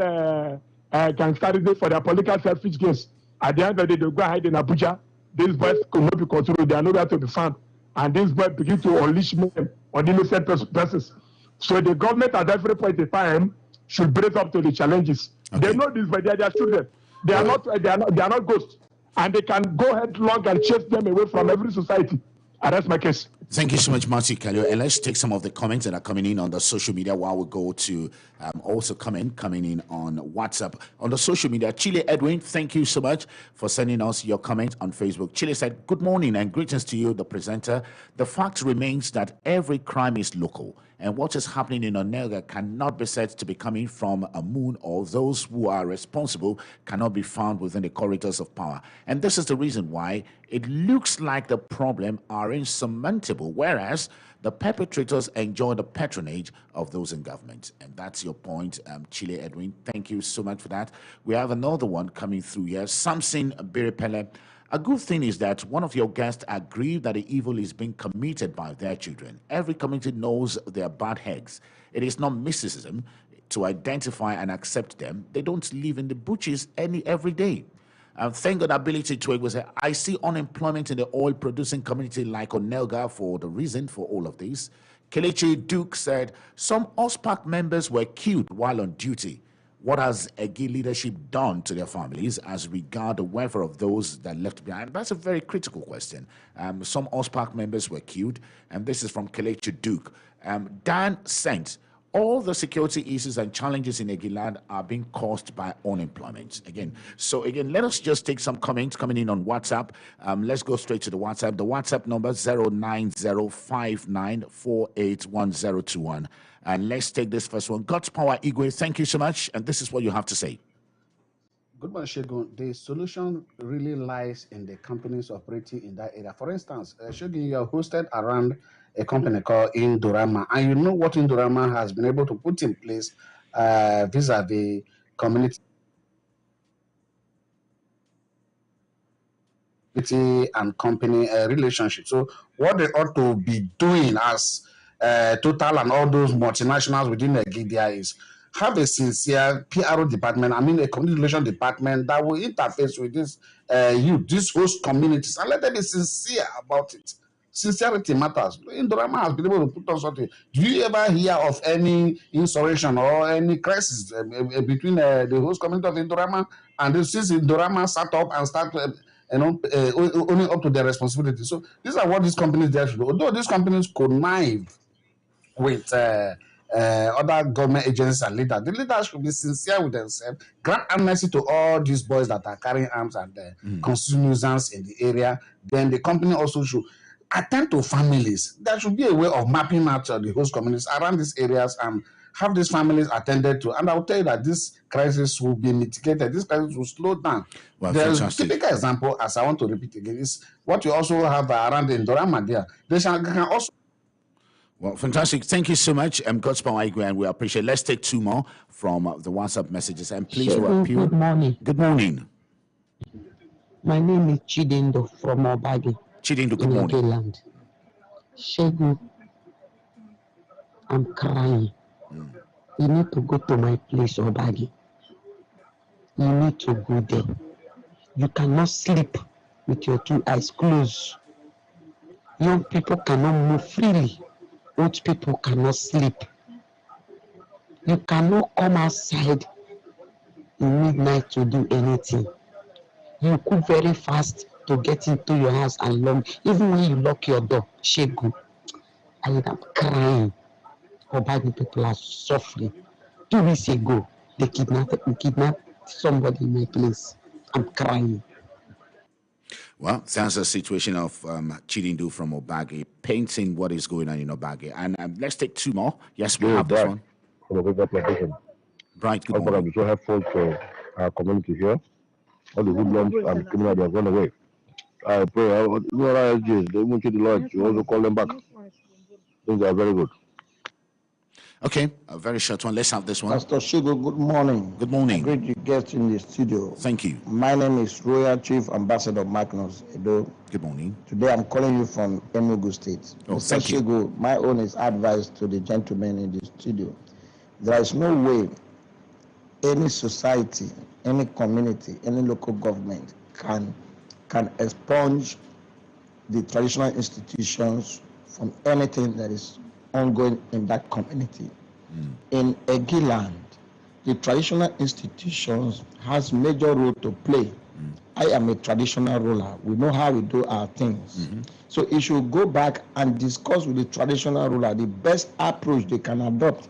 gangsterism, for their political selfish gains. At the end of the day, they go ahead in Abuja. These boys could not be controlled. They are nowhere to be found. And these boys begin to unleash them on innocent persons. So the government at every point in time should brace up to the challenges. Okay. They know this, but they are their children. They are not ghosts. And they can go headlong and chase them away from every society. And that's my case. Thank you so much, Marty Kalio. And let's take some of the comments that are coming in on the social media while we go to also coming in on WhatsApp. On the social media, Chile Edwin, thank you so much for sending us your comment on Facebook. Chile said, good morning and greetings to you, the presenter. The fact remains that every crime is local. And what is happening in Onega cannot be said to be coming from a moon, or those who are responsible cannot be found within the corridors of power. And this is the reason why it looks like the problem are insurmountable, whereas the perpetrators enjoy the patronage of those in government. And that's your point, Chile Edwin. Thank you so much for that. We have another one coming through here. Samson Biripele. A good thing is that one of your guests agreed that the evil is being committed by their children. Every community knows their bad eggs. It is not mysticism to identify and accept them. They don't live in the bushes every day. Thank God ability to say, I see unemployment in the oil-producing community like Onelga for the reason for all of this. Kelechi Duke said, some OSPAC members were killed while on duty. What has EGI leadership done to their families as regard the welfare of those that left behind? That's a very critical question. Some OSPAC members were killed, and this is from Kelechi Duke. Dan sent, all the security issues and challenges in Egiland are being caused by unemployment. So let us just take some comments coming in on WhatsApp. Let's go straight to the WhatsApp. The WhatsApp number 09059481021. And let's take this first one. God's Power Igwe, thank you so much. And this is what you have to say. Good morning, Shegun. The solution really lies in the companies operating in that area. For instance, Shegun, you are hosted around a company called Indorama, and you know what Indorama has been able to put in place vis-a-vis community and company relationship. So what they ought to be doing as Total and all those multinationals within Nigeria is have a sincere PRO department, a community relation department that will interface with this these host communities, and let them be sincere about it. Sincerity matters. Indorama has been able to put on something. Do you ever hear of any insurrection or any crisis between the host community of Indorama and since Indorama sat up and started owning up to their responsibility? So these are what these companies there should do. Although these companies connive with other government agencies and leaders, the leaders should be sincere with themselves, grant amnesty to all these boys that are carrying arms and constituting nuisance in the area. Then the company also should attend to families. There should be a way of mapping out the host communities around these areas and have these families attended to. And I will tell you that this crisis will be mitigated. This crisis will slow down. Well, There's a typical example, as I want to repeat again, is what you also have around the Indorama there. They can also. Well, fantastic. Thank you so much, God's Power Igwe, and we appreciate it. Let's take two more from the WhatsApp messages. And please, good morning. Good morning. My name is Chidindo from Obagi. Chidindo, good morning. Land. Shegun, I'm crying. You need to go to my place, Obagi. You need to go there. You cannot sleep with your two eyes closed. Young people cannot move freely. Old people cannot sleep. You cannot come outside in midnight to do anything. You cook very fast to get into your house and lock. Even when you lock your door, Shegun, I am crying. Obagi people are suffering. 2 weeks ago, they kidnapped somebody in my place. I'm crying. Well, that's a situation of Chidindo from Obagi, painting what is going on in Obagi. And let's take two more. Yes, we have this one. Bright, good morning. I'm so helpful to our community here. All the hoodlums and criminals have gone away. I pray, they won't the Lord, you also call them back. Things are very good. Okay, a very short one. Let's have this one. Pastor Shigo, good morning. Good morning. Great you get in the studio. Thank you. My name is Royal Chief Ambassador Magnus Edo. Good morning. Today I'm calling you from Enugu State. Oh, Mr. thank you. Shigo, my own is advice to the gentlemen in the studio. There is no way any society, any community, any local government can expunge the traditional institutions from anything that is ongoing in that community. In Egiland, the traditional institutions has major role to play. I am a traditional ruler. We know how we do our things. So it should go back and discuss with the traditional ruler the best approach they can adopt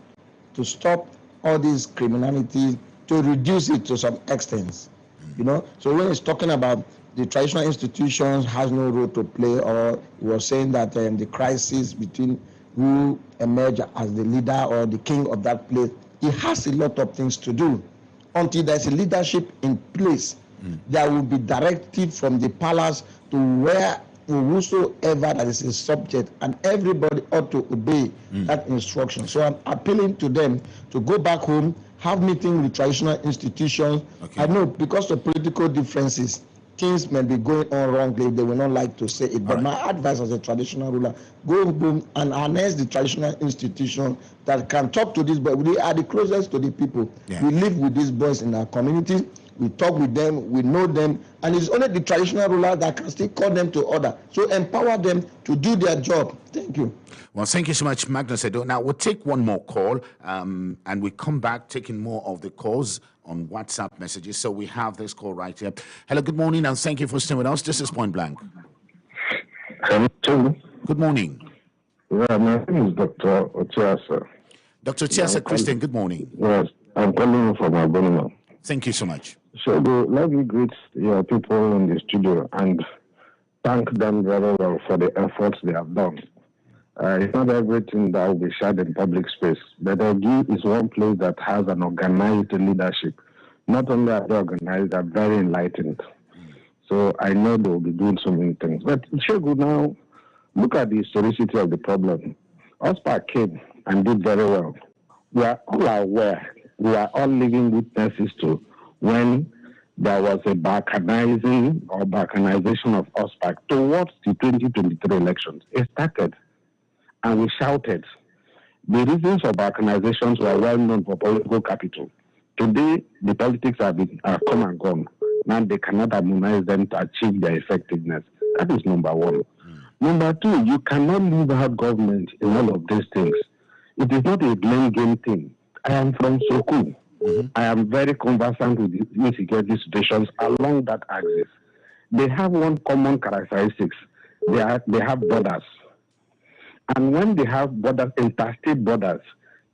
to stop all this criminality, to reduce it to some extent. You know, so when it's talking about the traditional institutions has no role to play, or he was saying that the crisis between who emerge as the leader or the king of that place, he has a lot of things to do. Until there's a leadership in place, there will be directive from the palace to where for whosoever that is a subject, and everybody ought to obey that instruction. So I'm appealing to them to go back home, have meeting with traditional institutions. I know because of political differences, things may be going on wrongly. They will not like to say it. But my advice as a traditional ruler, go home and harness the traditional institution that can talk to these boys. They are the closest to the people. We live with these boys in our community. We talk with them, we know them, and it's only the traditional ruler that can still call them to order. So empower them to do their job. Thank you. Well, thank you so much, Magnus Edo. Now, we'll take one more call, and we come back taking more of the calls on WhatsApp messages. So we have this call right here. Hello, good morning, and thank you for staying with us. This is Point Blank. Hello. Good morning. Yeah, my name is Dr. Ochiasa. Dr. Ochiasa Christian, good morning. Yes, I'm calling from Abonima. Thank you so much. So let me greet your people in the studio and thank them very well for the efforts they have done. It's not everything that will be shared in public space, but Ogi is one place that has an organized leadership. Not only are they organized, they're very enlightened. So I know they will be doing so many things. But Shegu, now, look at the historicity of the problem. OSPAC came and did very well. We are all aware, we are all living witnesses to when there was a balkanizing or balkanization of OSPAC towards the 2023 elections. It started and we shouted. The reasons for balkanizations were well known for political capital. Today, the politics have come and gone. Now they cannot harmonize them to achieve their effectiveness. That is number one. Number two, you cannot leave out government in all of these things. It is not a blame game thing. I am from Soku. I am very conversant with the insecurity situations along that axis. They have one common characteristics. They have borders. And when they have borders, interstate borders,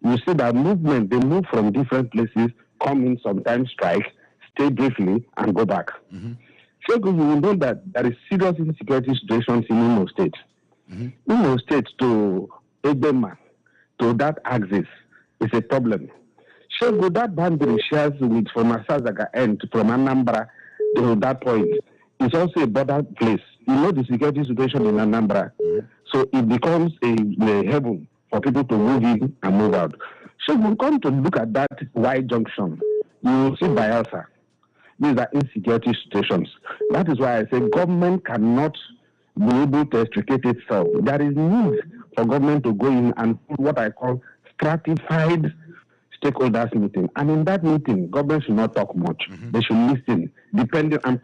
you see that movement, they move from different places, come in, sometimes strike, stay briefly, and go back. So you will know that there is serious insecurity situations in Imo State. Imo State to Edema, to that axis, is a problem. So that boundary shares with from Asazaga end from Anambra to that point is also a border place. You know the security situation in Anambra. So it becomes a heaven for people to move in and move out. So we come to look at that Y junction. You will see Bayelsa. These are insecurity situations. That is why I say government cannot be able to extricate itself. There is need for government to go in and put what I call stratified stakeholders meeting. And in that meeting, government should not talk much. They should listen, depending on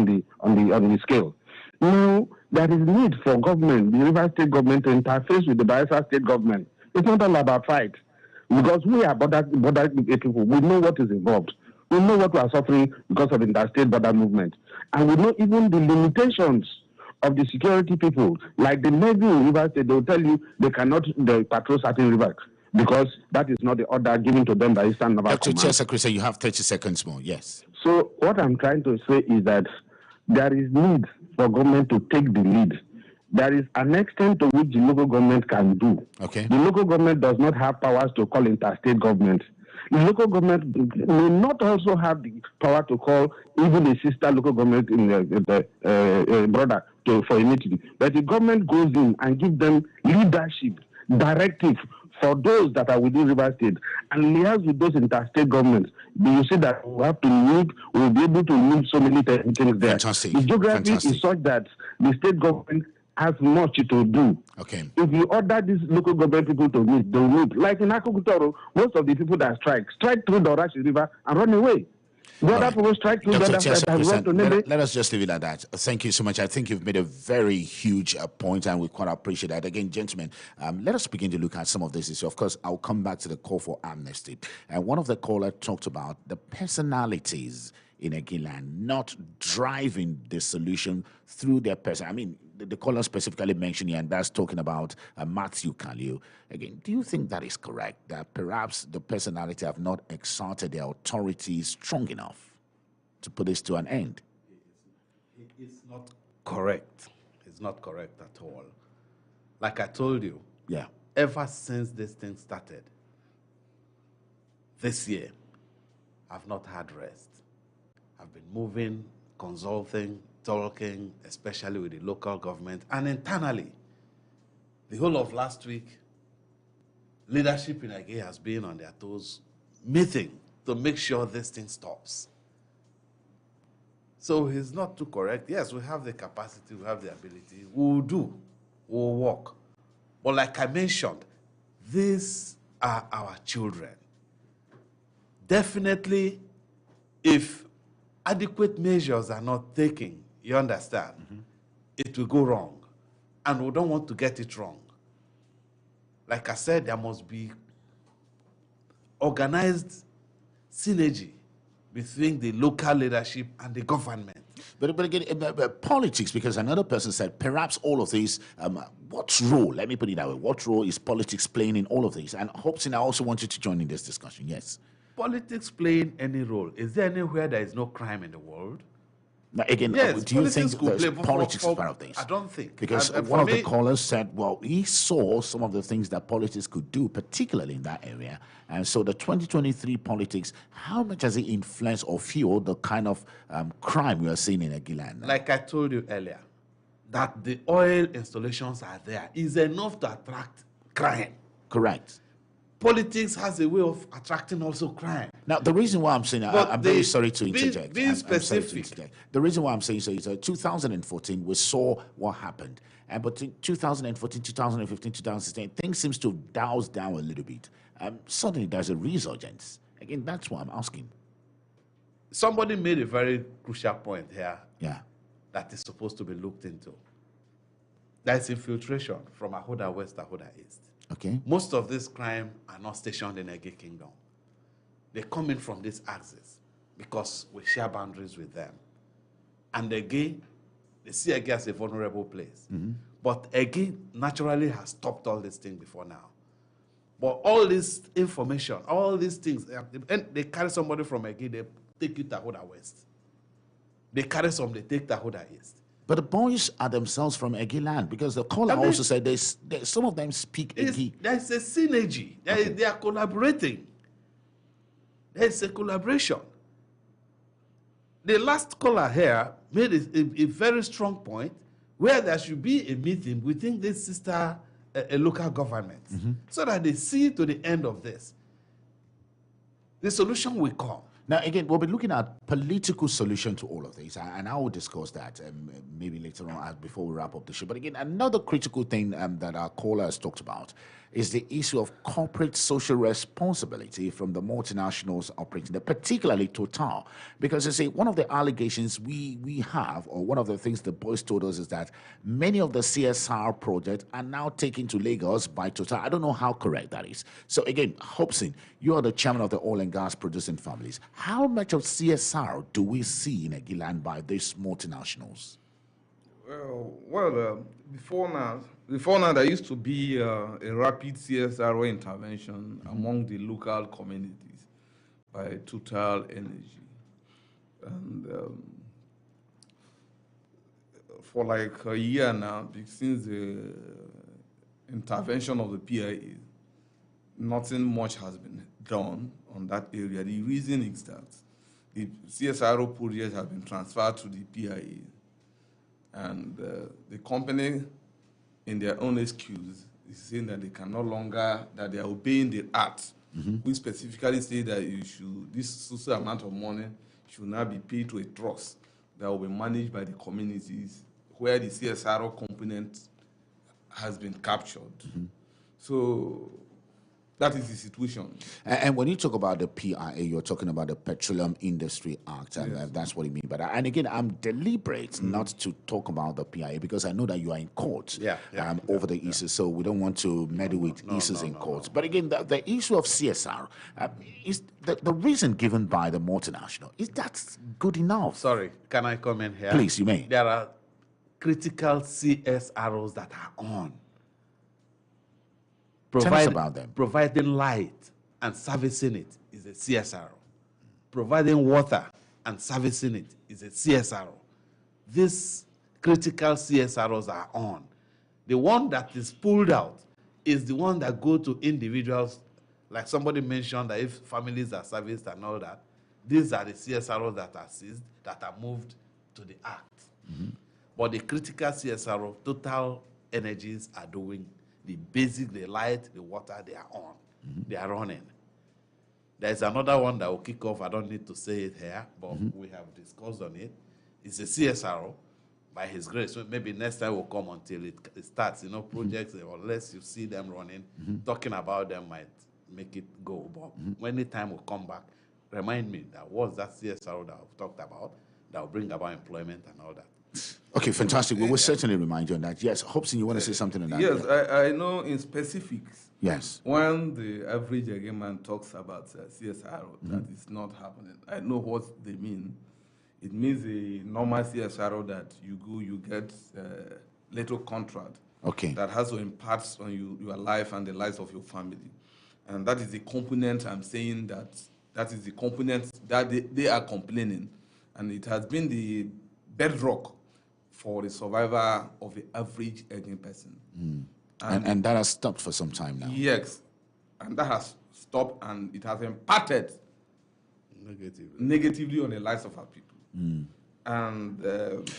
the scale. Now, there is need for government, the River State government, to interface with the Bayelsa State government. It's not all about fight. Because we are border people. We know what is involved. We know what we are suffering because of interstate border movement. And we know even the limitations of the security people. Like the Navy in River State, they will tell you they cannot patrol certain rivers because that is not the order given to them by Eastern Naval Command. Dr. Chesa, you have 30 seconds more. Yes. So what I'm trying to say is that there is need for government to take the lead. There is an extent to which the local government can do. Okay. The local government does not have powers to call interstate government. The local government may not also have the power to call even a sister local government in the border for a meeting. But the government goes in and gives them leadership, directive for those that are within River State and liaise with those interstate governments. You see that we have to move, we'll be able to move so many things there. Fantastic. The geography is such that the state government has much to do. Okay. If you order these local government people to meet, they'll meet. Like in Akukutoro, most of the people that strike through the Orashi River and run away. The other people strike through the other side and run to Nebe. Let us just leave it at that. Thank you so much. I think you've made a very huge point, and we quite appreciate that. Again, gentlemen, let us begin to look at some of this issue. Of course, I'll come back to the call for amnesty. And one of the callers talked about the personalities in Egiland not driving the solution through their person. I mean, the caller specifically mentioned here, and that's talking about Matthew Kaliu. Again, do you think that is correct, that perhaps the personality have not exerted their authority strong enough to put this to an end? It's not correct. It's not correct at all. Like I told you, ever since this thing started, this year, I've not had rest. I've been moving, consulting, talking, especially with the local government and internally. The whole of last week, leadership in Ege has been on their toes, meeting to make sure this thing stops. So he's not too correct. Yes, we have the capacity, we have the ability. We'll do, we'll work. But like I mentioned, these are our children. Definitely, if adequate measures are not taken, you understand, it will go wrong. And we don't want to get it wrong. Like I said, there must be organized synergy between the local leadership and the government. But again, politics, because another person said, perhaps all of these, what role, let me put it that way, what role is politics playing in all of these? And Hobson, I also want you to join in this discussion, yes. Politics playing any role? Is there anywhere there is no crime in the world? Now, again, yes, do you think politics is for, part of this? I don't think. Because one of the callers said, well, he saw some of the things that politics could do, particularly in that area. And so the 2023 politics, how much has it influenced or fueled the kind of crime we are seeing in Egiland now? Like I told you earlier, that the oil installations are there is enough to attract crime. Correct. Politics has a way of attracting also crime. Now, the reason why I'm saying, I'm very sorry to interject. Being specific. The reason why I'm saying so is 2014, we saw what happened. But in 2014, 2015, 2016, things seems to have doused down a little bit. Suddenly, there's a resurgence. Again, that's why I'm asking. Somebody made a very crucial point here. Yeah. That is supposed to be looked into. That's infiltration from Ahoda West to Ahoda East. Okay. Most of this crime are not stationed in Ege Kingdom. They come in from this axis because we share boundaries with them. And Ege, they see Ege as a vulnerable place. But Ege naturally has stopped all these things before now. But all this information, all these things, and they carry somebody from Ege, they take you to Ahoda West. They carry some, they take to Ahoda East. But the boys are themselves from Egiland, because the caller also said some of them speak Ege. There's a synergy. They are collaborating. There's a collaboration. The last caller here made a very strong point where there should be a meeting within this sister local government so that they see to the end of this. The solution will come. Now, again, we'll be looking at political solution to all of this, and I will discuss that maybe later on before we wrap up the show. But again, another critical thing that our caller has talked about is the issue of corporate social responsibility from the multinationals operating there, particularly Total. Because, I say, one of the allegations we have, or one of the things the boys told us, is that many of the CSR projects are now taken to Lagos by Total. I don't know how correct that is. So, again, Hobson, you are the chairman of the oil and gas producing families. How much of CSR do we see in Egiland by these multinationals? Well, before now, there used to be a rapid CSR intervention among the local communities by Total Energy. And for like a year now, since the intervention of the PIA, nothing much has been done on that area. The reason is that the CSRO projects have been transferred to the PIA. And the company, in their own excuse, is saying that they can no longer, that they are obeying the act, which specifically say that this social amount of money should now be paid to a trust that will be managed by the communities where the CSRO component has been captured. So that is the situation. And when you talk about the PIA, you're talking about the Petroleum Industry Act, and Yes. that's what you mean by that. And again, I'm deliberate not to talk about the PIA because I know that you are in court over the issues, so we don't want to meddle with issues in court. But again, the issue of CSR is the reason given by the multinational. Is that good enough? Sorry, can I come in here? Please, you may. There are critical CSROs that are on. Tell us about them. Providing light and servicing it is a CSRO. Providing water and servicing it is a CSRO. These critical CSROs are on. The one that is pulled out is the one that go to individuals, like somebody mentioned that if families are serviced and all that, these are the CSROs that are seized, that are moved to the act. But the critical CSRO, Total Energies are doing the basic, the light, the water, they are on. They are running. There's another one that will kick off. I don't need to say it here, but we have discussed on it. It's a CSRO by His grace. So maybe next time will come until it starts. You know, projects, unless you see them running, talking about them might make it go. But when the time will come back, remind me that what's that CSRO that I've talked about that will bring about employment and all that. Okay, fantastic. We will certainly remind you on that. Yes, Hobson, you want to say something on that? Yes, I know in specifics. Yes. When the average again man talks about CSRO, that is not happening. I know what they mean. It means a normal CSRO that you go, you get a little contract that has to impact on your life and the lives of your family. And that is the component I'm saying that is the component that they are complaining. And it has been the bedrock for the survivor of the average aging person. And that has stopped for some time now. Yes. And that has stopped and it has impacted negatively on the lives of our people. And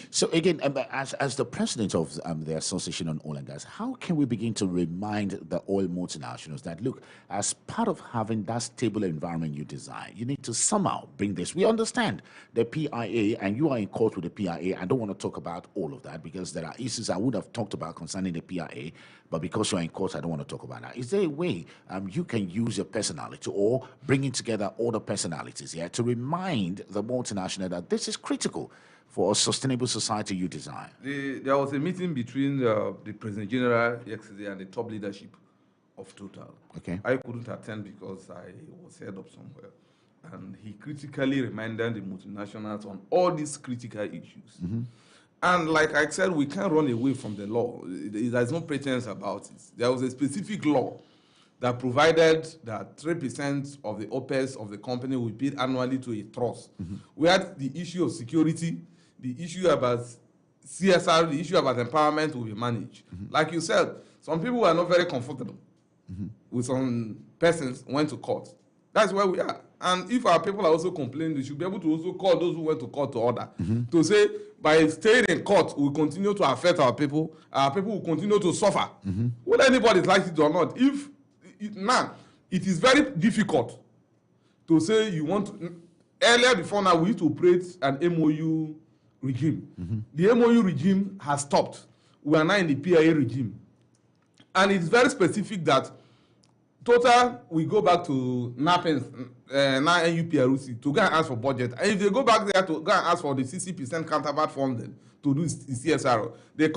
so again, as the president of the Association on Oil and Gas, how can we begin to remind the oil multinationals that, look, as part of having that stable environment you desire, you need to somehow bring this. We understand the PIA, and you are in court with the PIA. I don't want to talk about all of that because there are issues I would have talked about concerning the PIA, but because you're in court, I don't want to talk about that. Is there a way you can use your personality or bringing together all the personalities here to remind the multinational that this is critical for a sustainable society you desire? There was a meeting between the President General yesterday and the top leadership of Total. Okay. I couldn't attend because I was head up somewhere. And he critically reminded the multinationals on all these critical issues. And like I said, we can't run away from the law. There's no pretense about it. There was a specific law that provided that 3% of the OPEX of the company will be paid annually to a trust. We had the issue of security, the issue about CSR, the issue about empowerment will be managed. Like you said, some people are not very comfortable with some persons who went to court. That's where we are. And if our people are also complaining, they should be able to also call those who went to court to order. To say, by staying in court, we continue to affect our people will continue to suffer. Whether anybody likes it or not. Now, it is very difficult to say you want to. Earlier before now, we used to operate an MOU regime. The MOU regime has stopped. We are now in the PIA regime. And it's very specific that Total, we go back to NAPENS, now NUPRC, to go and ask for budget. And if they go back there to go and ask for the 60% counterpart funding to do the CSR, the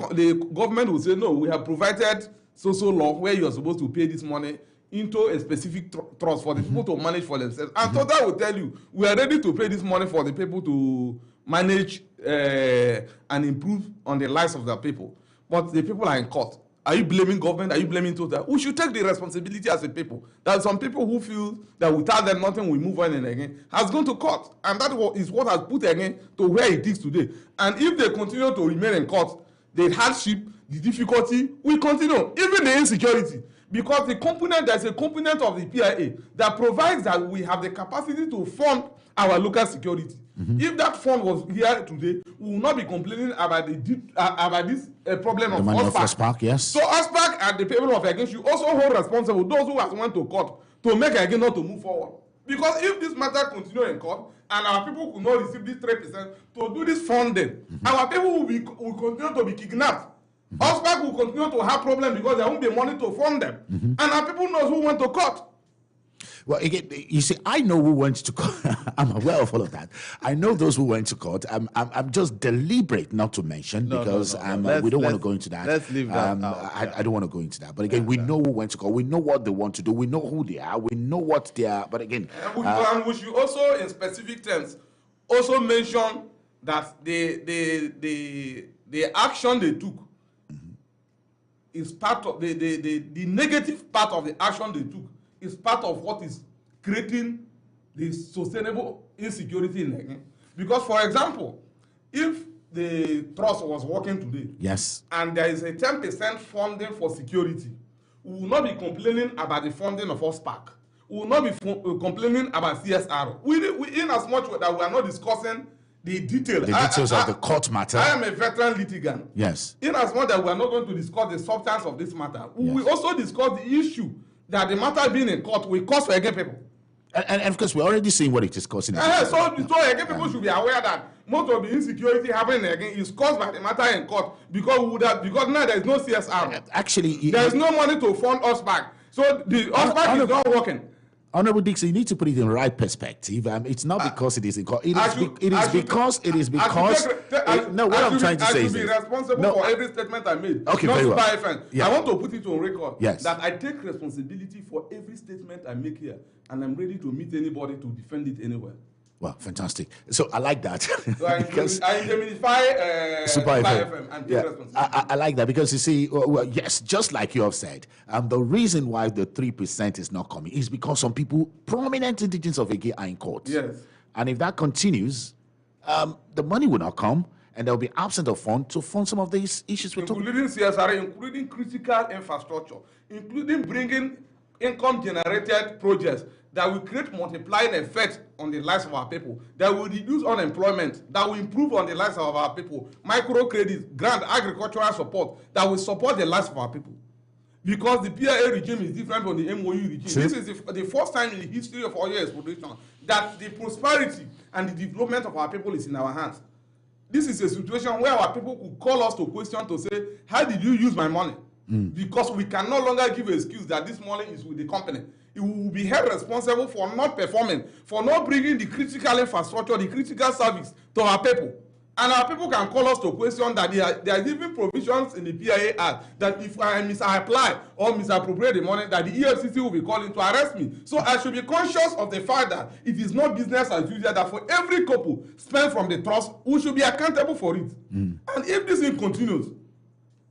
government will say, no, we have provided so law where you are supposed to pay this money into a specific trust for the people to manage for themselves. And Total will tell you, we are ready to pay this money for the people to manage and improve on the lives of their people. But the people are in court. Are you blaming government? Are you blaming Total? We should take the responsibility as a people. There are some people who feel that without them nothing will move on and again has gone to court. And that is what has put again to where it is today. And if they continue to remain in court, the hardship, the difficulty will continue. Even the insecurity. Because there's a component of the PIA that provides that we have the capacity to fund our local security. If that fund was here today, we will not be complaining about this problem of OSPAC. Yes. So OSPAC and the people of again should also hold responsible those who have went to court to make again not to move forward. Because if this matter continue in court and our people could not receive this 3% to do this funding, our people will continue to be kidnapped. OSPAC will continue to have problems because there won't be money to fund them. And our people knows who went to court. Well, again, you see, I know who went to court. I'm aware of all of that. I know those who went to court. I'm just deliberate not to mention because we don't want to go into that. Let's leave that out. I don't want to go into that. But again, we know who went to court. We know what they want to do. We know who they are. We know what they are. But again, and we should also, in specific terms, also mention that the action they took is part of the negative part of the action they took. Is part of what is creating the sustainable insecurity in Nigeria. Because, for example, if the trust was working today, yes, and there is a 10% funding for security, we will not be complaining about the funding of OSPAC. We will not be complaining about CSR. We in as much that we are not discussing the details. The details of the court matter. I am a veteran litigant. Yes. In as much that we are not going to discuss the substance of this matter, we will also discuss the issue that the matter being in court will cause for again people. And of course, we're already seeing what it is causing. So again, people should be aware that most of the insecurity happening again is caused by the matter in court because now there is no CSR. Actually, there is no money to fund us back. So the us back is not working. Honorable Dixon, you need to put it in the right perspective. It's not because it is in court. It is because. No, what I'm trying to say is I should be responsible for every statement I made. Okay, very well. I want to put it on record that I take responsibility for every statement I make here, and I'm ready to meet anybody to defend it anywhere. Well, fantastic. So I like that. So I indemnify Super FM and take responsibility. I like that because you see, yes, just like you have said, the reason why the 3% is not coming is because some people, prominent indigents of Ege, are in court. Yes. And if that continues, the money will not come, and there will be absence of fund to fund some of these issues we're talking about. Including CSR, including critical infrastructure, including bringing income-generated projects that will create multiplying effects on the lives of our people, that will reduce unemployment, that will improve on the lives of our people, microcredits, grant agricultural support, that will support the lives of our people. Because the PIA regime is different from the MOU regime. See? This is the first time in the history of oil exploration that the prosperity and the development of our people is in our hands. This is a situation where our people could call us to question to say, how did you use my money? Because we can no longer give an excuse that this money is with the company. It will be held responsible for not performing, for not bringing the critical infrastructure, the critical service to our people. And our people can call us to question that there are even provisions in the PIA Act that if I misapply or misappropriate the money, that the EFCC will be calling to arrest me. So I should be conscious of the fact that it is not business as usual, that for every couple spent from the trust, we should be accountable for it. And if this thing continues,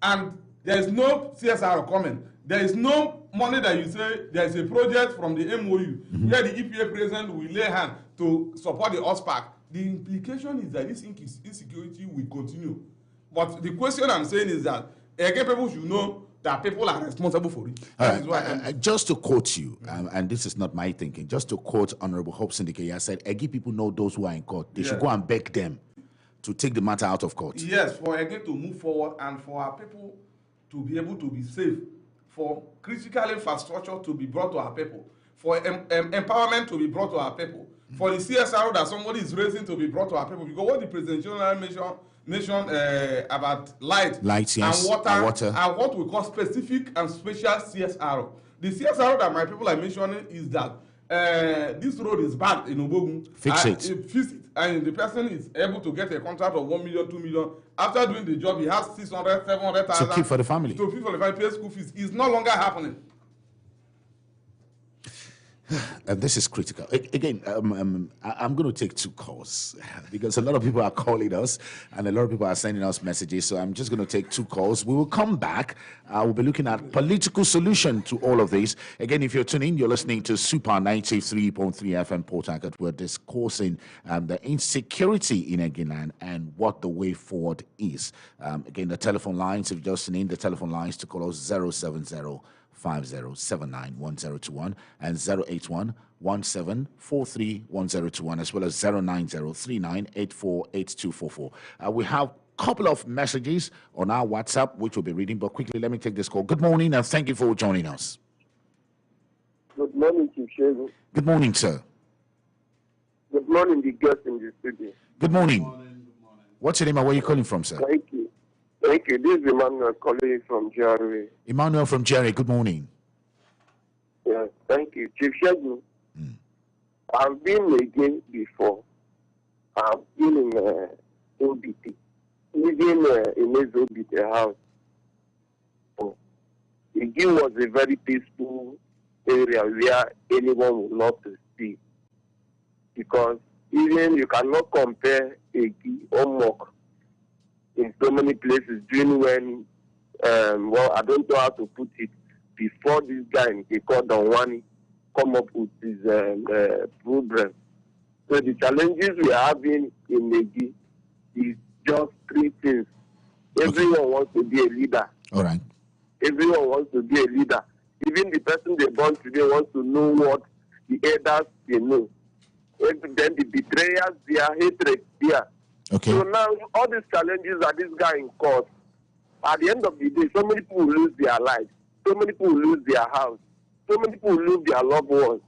and there is no CSR coming, there is no money that you say there is a project from the MOU where the EPA president will lay hand to support the OSPAC, the implication is that this insecurity will continue. But the question I'm saying is that again, people should know that people are responsible for it. Just to quote you, and this is not my thinking, just to quote Honorable Hope Syndicate, I said, Ege people know those who are in court. They should go and beg them to take the matter out of court. Yes, for Ege to move forward and for our people to be able to be safe, for critical infrastructure to be brought to our people, for empowerment to be brought to our people, for the CSR that somebody is raising to be brought to our people. Because what the President General mentioned about lights, yes, and water, and what we call specific and special CSR. The CSR that my people are mentioning is that this road is bad in Obogun. Fix it. Fix it. And the person is able to get a contract of 1 million, 2 million. After doing the job, he has 600, 700,000. To keep for the family. To keep for the family, pay school fees. It's no longer happening. And this is critical. Again, I'm going to take 2 calls because a lot of people are calling us and a lot of people are sending us messages. So I'm just going to take 2 calls. We will come back. We'll be looking at political solution to all of this. Again, if you're tuning in, you're listening to Super 93.3 FM Port Harcourt. We're discussing the insecurity in Egeland and what the way forward is. Again, the telephone lines, if you're just tuning in, the telephone lines to call us 070 50791021 and 08117431021 as well as 09039848244. We have a couple of messages on our WhatsApp which we'll be reading, but quickly let me take this call. Good morning and thank you for joining us. Good morning, Chief Shegun. Good morning, sir. Good morning, the guest in the studio. Good morning. What's your name and where are you calling from, sir? Thank you. Thank you. This is Emmanuel calling from GRA. Emmanuel from GRA. Good morning. Yes, thank you. Chief Shegun, I've been again before. I've been in OBT, living in his OBT house. Again was a very peaceful area where anyone would love to see. Because even you cannot compare Egi or Mok in so many places during when, well, I don't know how to put it, before this guy, he called Donwani, come up with his program. So the challenges we are having in Egi is just 3 things. Everyone wants to be a leader. All right. Everyone wants to be a leader. Even the person they born today wants to know what the elders they know. And then the betrayers, their hatred there. Okay. So now all these challenges that this guy in court, at the end of the day, so many people will lose their lives, so many people will lose their house, so many people will lose their loved ones.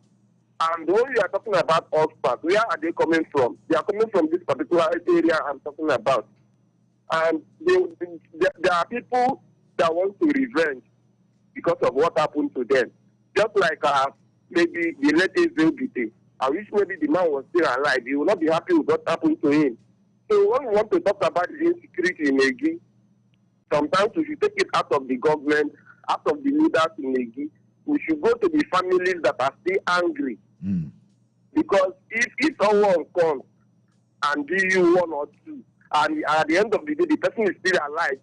And when we are talking about Oxford, where are they coming from? They are coming from this particular area I'm talking about. And there are people that want to revenge because of what happened to them. Just like maybe the late Ezebite. I wish maybe the man was still alive. He will not be happy with what happened to him. So when we want to talk about the insecurity in Egi, sometimes we should take it out of the government, out of the leaders in Egi. We should go to the families that are still angry. Because if someone comes and give you one or two, and at the end of the day, the person is still alive,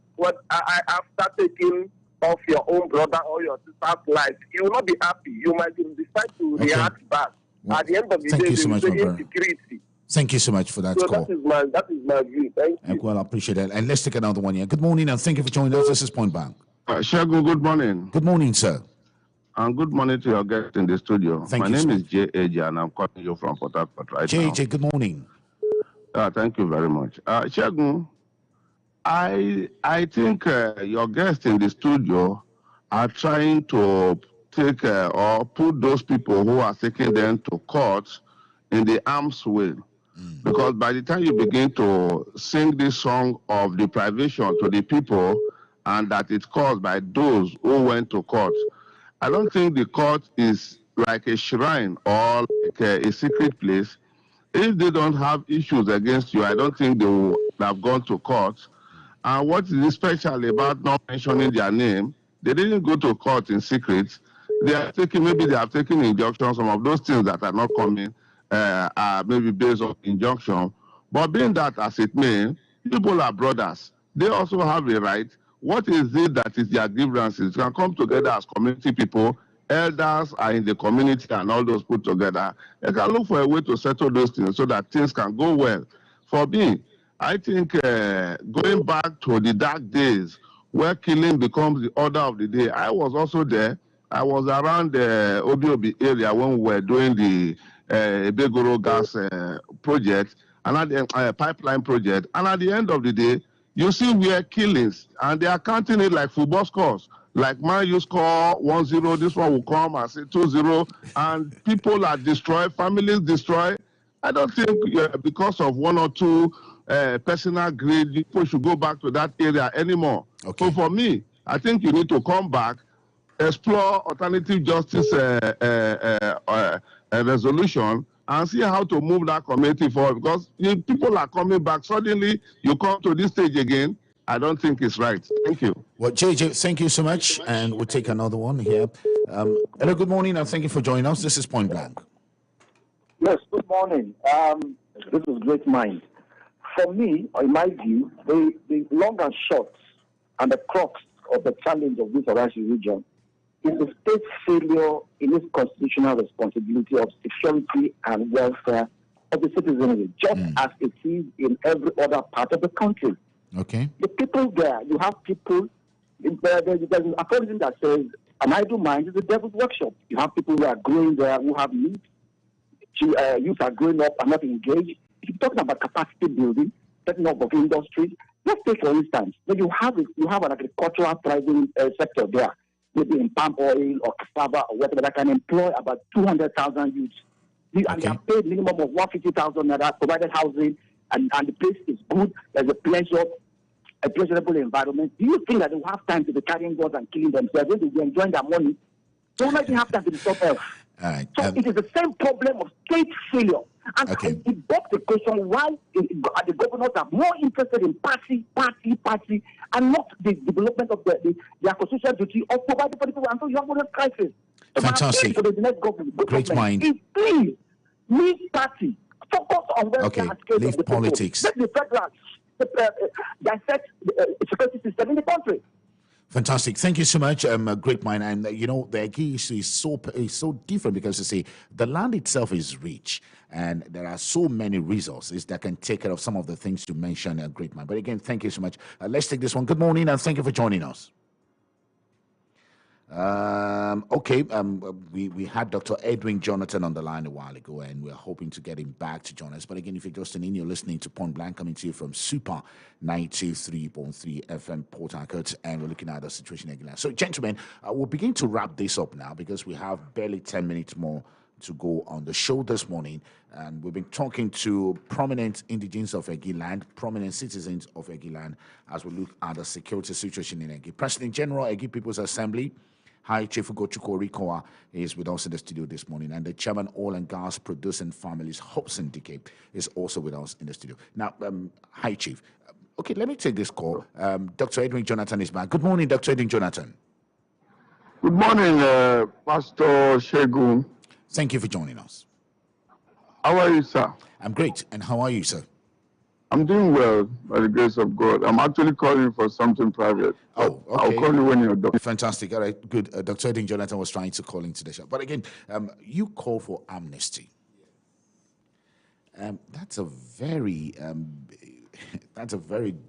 after taking off your own brother or your sister's life, you will not be happy. You might decide to react back. Well, at the end of the thank day, you so much, there is my brother. insecurity. Thank you so much for that So call. that is my view. Thank you. Well, I appreciate that. And let's take another one here. Good morning, and thank you for joining us. This is Point Bank. Shagun, good morning. Good morning, sir. And good morning to your guest in the studio. Thank My you, name sir. is JAJ, and I'm calling you from Port Harcourt right now. JJ, good morning. Thank you very much. Shagun, I think your guests in the studio are trying to take or put those people who are taking them to court in the arm's way. Because by the time you begin to sing this song of deprivation to the people and that it's caused by those who went to court, I don't think the court is like a shrine or like a secret place. If they don't have issues against you, I don't think they would have gone to court. And what is special about not mentioning their name? They didn't go to court in secret. Maybe they have taken injunctions. Some of those things that are not coming are maybe based on injunction. But being that as it may, people are brothers. They also have a right. What is it that is their grievances? You can come together as community people. Elders are in the community and all those put together. They can look for a way to settle those things so that things can go well. For me, I think going back to the dark days where killing becomes the order of the day, I was also there. I was around the Obi area when we were doing the Ebegoro gas project and at the pipeline project. And at the end of the day, you see where killings, and they are counting it like football scores. Like Man U score 1-0, this one will come and say 2-0, and people are destroyed, families destroyed. I don't think because of one or two personal greed, people should go back to that area anymore. Okay. So for me, I think you need to come back, explore alternative justice resolution, and see how to move that community forward. Because if people are coming back, suddenly you come to this stage again, I don't think it's right. Thank you. Well, JJ, thank you so much. And we'll take another one here. Hello, good morning, and thank you for joining us. This is Point Blank. Yes, good morning. This is Great Mind. For me, in my view, the long and short and the crux of the challenge of this Orashi region is the state failure in its constitutional responsibility of security and welfare of the citizenry, just as it is in every other part of the country. Okay. The people there, you have people, there's an aphorism that says, an idle mind is a devil's workshop. You have people who are growing there, who have youth. Youth are growing up and not engaged. If you're talking about capacity building, setting up of industries, let's say for instance, that you have an agricultural thriving sector there, maybe in palm oil or cassava or whatever, that can employ about 200,000 youths. And they are paid minimum of 150,000 naira, provided housing, and the place is good. There's a pleasurable environment. Do you think that they will have time to be carrying guns and killing themselves? They will be enjoying their money. They will not have time to disturb else. All right. So it is the same problem of state failure. And it begs the question, why are the governors are more interested in party, and not the development of their constitutional duty of providing for the people? And so you have this crisis. So fantastic. For the next government, Great mind. Please, leave party. Focus on welfare and leave politics. Let the federal dissect the security system in the country. Fantastic. Thank you so much, Great Mind. And, the Egi issue is so different because, you see, the land itself is rich and there are so many resources that can take care of some of the things you mentioned, Great Mind. But again, thank you so much. Let's take this one. Good morning and thank you for joining us. We had Dr. Edwin Jonathan on the line a while ago, and we're hoping to get him back to join us. But again, if you're just tuning in, you're listening to Point Blank coming to you from Super 93.3 FM Port Harcourt, and we're looking at the situation again. So, gentlemen, we'll begin to wrap this up now because we have barely 10 minutes more to go on the show this morning, and we've been talking to prominent indigents of Egiland, prominent citizens of Egiland, as we look at the security situation in Egi. President General Egi People's Assembly, High Chief Ugochukwu Orikowa, is with us in the studio this morning, and the Chairman Oil and Gas Producing Families, Hobson Dike, is also with us in the studio. Now, High Chief, okay, let me take this call. Dr. Edwin Jonathan is back. Good morning, Dr. Edwin Jonathan. Good morning, Pastor Shegun. Thank you for joining us. How are you, sir? I'm great. And how are you, sir? I'm doing well, by the grace of God. I'm actually calling for something private. Oh, okay. I'll call you when you're done. Fantastic. All right, good. Dr. Edwin Jonathan was trying to call into the show. But again, you call for amnesty. That's a very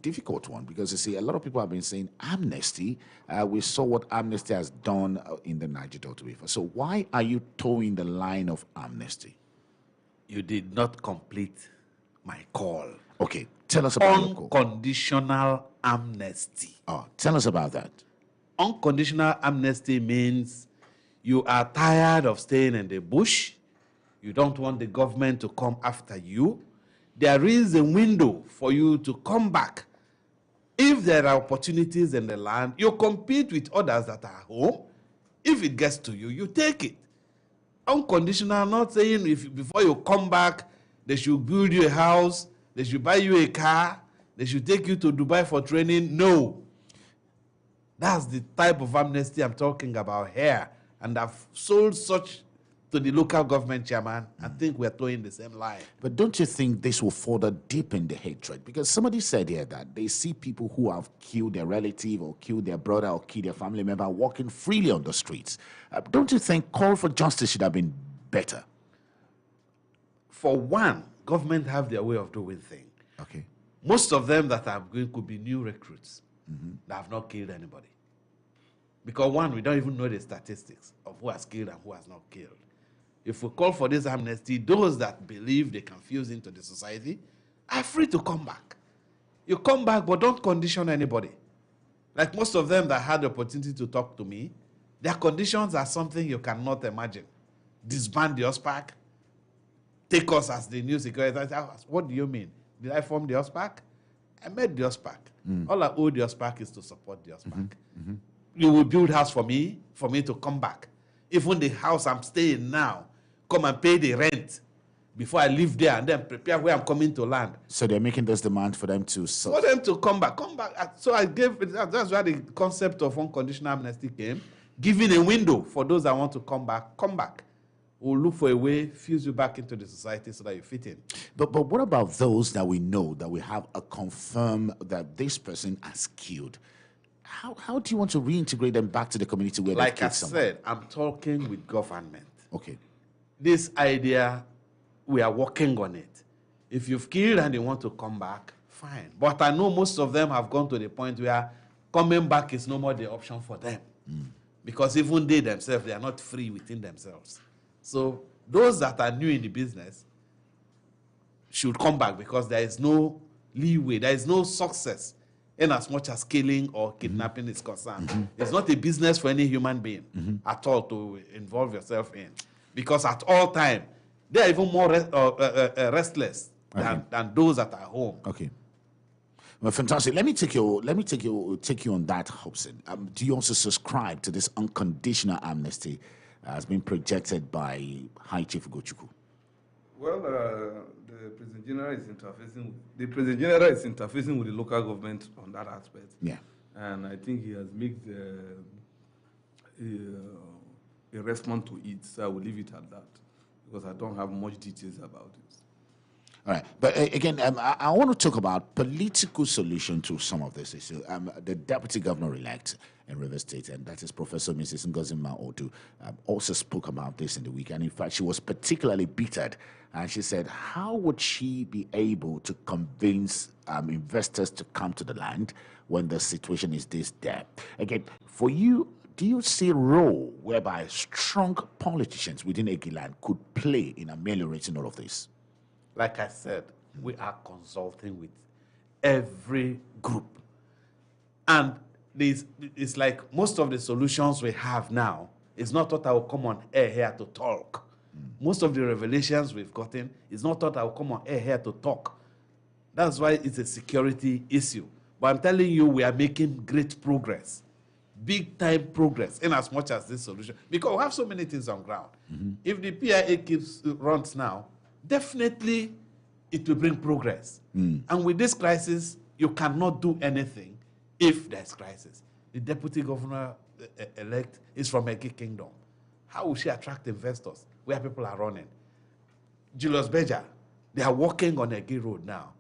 difficult one because, you see, a lot of people have been saying amnesty. We saw what amnesty has done in the Niger Delta River. So why are you towing the line of amnesty? You did not complete my call. Okay, tell us about your call. Unconditional amnesty. Oh, tell us about that. Unconditional amnesty means you are tired of staying in the bush. You don't want the government to come after you. There is a window for you to come back. If there are opportunities in the land, you compete with others that are home. If it gets to you, you take it. Unconditional, not saying if before you come back, they should build you a house, they should buy you a car, they should take you to Dubai for training. No. That's the type of amnesty I'm talking about here. And I've sold such to the local government chairman. I think we're towing the same line. But don't you think this will further deepen the hatred? Because somebody said here that they see people who have killed their relative or killed their brother or killed their family member walking freely on the streets. Don't you think call for justice should have been better? For one, government have their way of doing things. Okay. Most of them that are going could be new recruits that have not killed anybody. Because one, we don't even know the statistics of who has killed and who has not killed. If we call for this amnesty, those that believe they can fuse into the society are free to come back. You come back, but don't condition anybody. Like most of them that had the opportunity to talk to me, their conditions are something you cannot imagine. Disband the OSPAC, take us as the new security. What do you mean? Did I form the OSPAC? I made the OSPAC. All I owe the OSPAC is to support the OSPAC. You will build house for me to come back. Even the house I'm staying now, come and pay the rent before I live there and then prepare where I'm coming to land. So they're making this demand for them to... For them to come back. So I gave, that's where the concept of unconditional amnesty came, giving a window for those that want to come back, come back. We'll look for a way, fuse you back into the society so that you fit in. But what about those that we know, that we have a confirm that this person has killed? How do you want to reintegrate them back to the community where like they've killed I someone? said, I'm talking with government. Okay. This idea, we are working on it. If you've killed and you want to come back, fine. But I know most of them have gone to the point where coming back is no more the option for them. Because even they themselves, they are not free within themselves. So those that are new in the business should come back because there is no leeway, there is no success in as much as killing or kidnapping is concerned. It's not a business for any human being at all to involve yourself in. Because at all time, they are even more restless than those that are home. Okay. Well, fantastic. Let me take you on that, Hobson. Do you also subscribe to this unconditional amnesty has been projected by High Chief Ugochukwu? Well, the President General is interfacing. The President General is interfacing with the local government on that aspect. Yeah. And I think he has made a response to it. So I will leave it at that because I don't have much details about it. All right. But again, I want to talk about political solution to some of this issue. The deputy governor-elect in Rivers State, and that is Professor Mrs. Ngozima Odu, also spoke about this in the week. And in fact, she was particularly bittered. And she said, how would she be able to convince investors to come to the land when the situation is this dire? Again, for you, do you see a role whereby strong politicians within Egiland could play in ameliorating all of this? Like I said, we are consulting with every group. And it's like most of the solutions we have now is not what I will come on air here to talk. Most of the revelations we've gotten is not what I will come on air here to talk. That's why it's a security issue. But I'm telling you, we are making great progress. Big time progress in as much as this solution. Because we have so many things on ground. If the PIA runs now, definitely it will bring progress. And with this crisis, you cannot do anything if there's crisis. The deputy governor elect is from Ege Kingdom. How will she attract investors where people are running? Julius Berger, they are working on Ege Road now.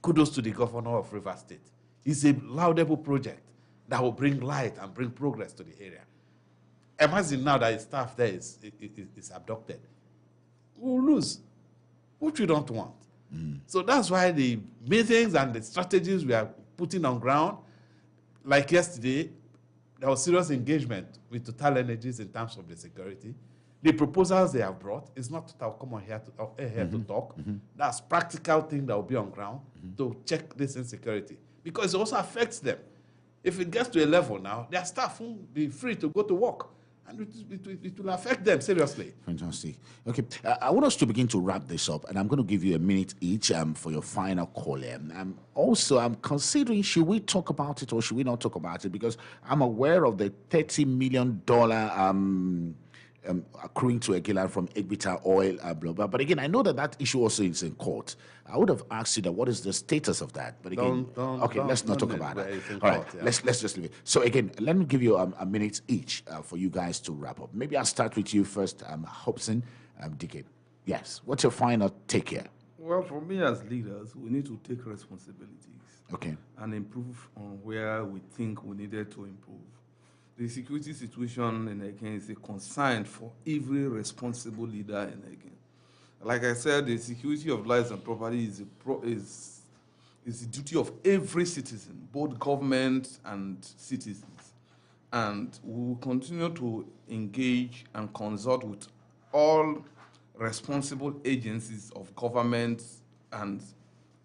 Kudos to the governor of Rivers State. It's a laudable project that will bring light and bring progress to the area. Imagine now that his staff there is abducted. We'll lose, which we don't want. So that's why the meetings and the strategies we are putting on ground, like yesterday, there was serious engagement with Total Energies in terms of the security. The proposals they have brought is not that I'll come on here to talk. That's practical thing that will be on ground to check this insecurity. Because it also affects them. If it gets to a level now, their staff won't be free to go to work. And it will affect them seriously. Fantastic. Okay, I want us to begin to wrap this up, and I'm going to give you a minute each for your final call. Also, I'm considering, should we talk about it or should we not talk about it? Because I'm aware of the $30 million accruing to Egiland from Egbita Oil, blah, blah. But again, I know that issue also is in court. I would have asked you that what is the status of that? But again, let's not talk about it. All right, let's just leave it. So again, let me give you a minute each for you guys to wrap up. Maybe I'll start with you first, Hobson, Dickett. Yes, what's your final take here? Well, for me as leaders, we need to take responsibilities. Okay. And improve on where we think we needed to improve. The security situation in Egen is a concern for every responsible leader in Egen. Like I said, the security of lives and property is the duty of every citizen, both government and citizens. And we will continue to engage and consult with all responsible agencies of government and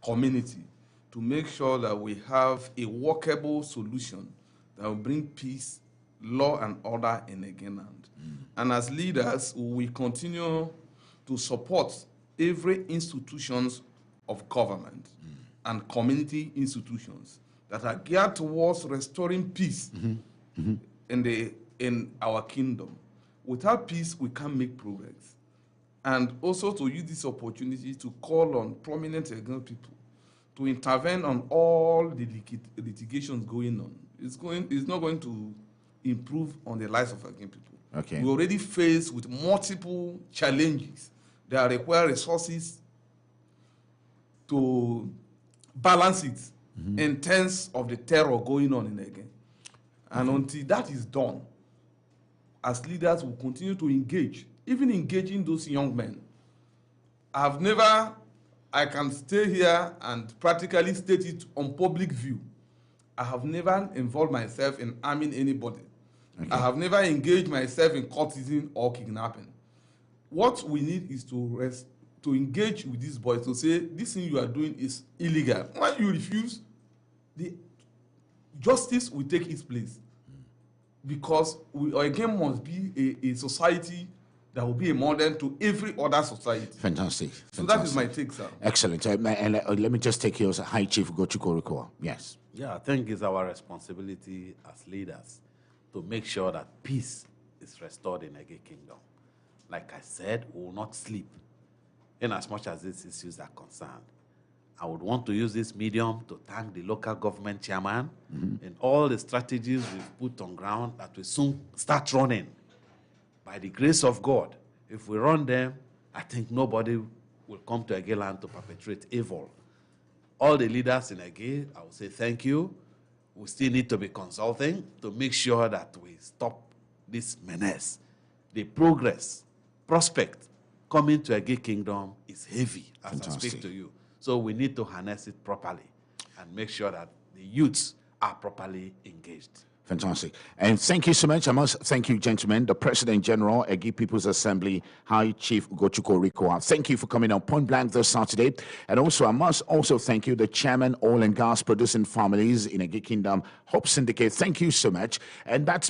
community to make sure that we have a workable solution that will bring peace, law and order in Egeland. And as leaders, we continue to support every institutions of government and community institutions that are geared towards restoring peace in our kingdom. Without peace, we can't make progress. And also to use this opportunity to call on prominent Egen people to intervene on all the litigations going on. It's not going to improve on the lives of Egen people. Okay. We're already faced with multiple challenges that require resources to balance it in terms of the terror going on in Egen. And until that is done, as leaders, we'll continue to engage, even engaging those young men. I can stay here and practically state it on public view. I have never involved myself in harming anybody. Okay. I have never engaged myself in courtesan or kidnapping. What we need is to engage with these boys to say, this thing you are doing is illegal. When you refuse, the justice will take its place. Because we again must be a society that will be a model to every other society. Fantastic. So that is my take, sir. Excellent. And let me just take yours, High Chief Gochuko Rikoa. Yes. Yeah, I think it's our responsibility as leaders to make sure that peace is restored in Ege Kingdom. Like I said, we will not sleep in as much as these issues are concerned. I would want to use this medium to thank the local government chairman and all the strategies we've put on ground that will soon start running. By the grace of God, if we run them, I think nobody will come to Egeland to perpetrate evil. All the leaders in Ege, I will say thank you. We still need to be consulting to make sure that we stop this menace. The progress, prospect coming to Ege Kingdom is heavy as Fantastic. I speak to you. So we need to harness it properly and make sure that the youths are properly engaged. Fantastic. And thank you so much. I must thank you, gentlemen, the President General, Egi People's Assembly, High Chief Ugochukwu Rikoa. Thank you for coming on Point Blank this Saturday. And also, I must also thank you, the Chairman, Oil and Gas Producing Families in Egi Kingdom, Hope Syndicate. Thank you so much. And that's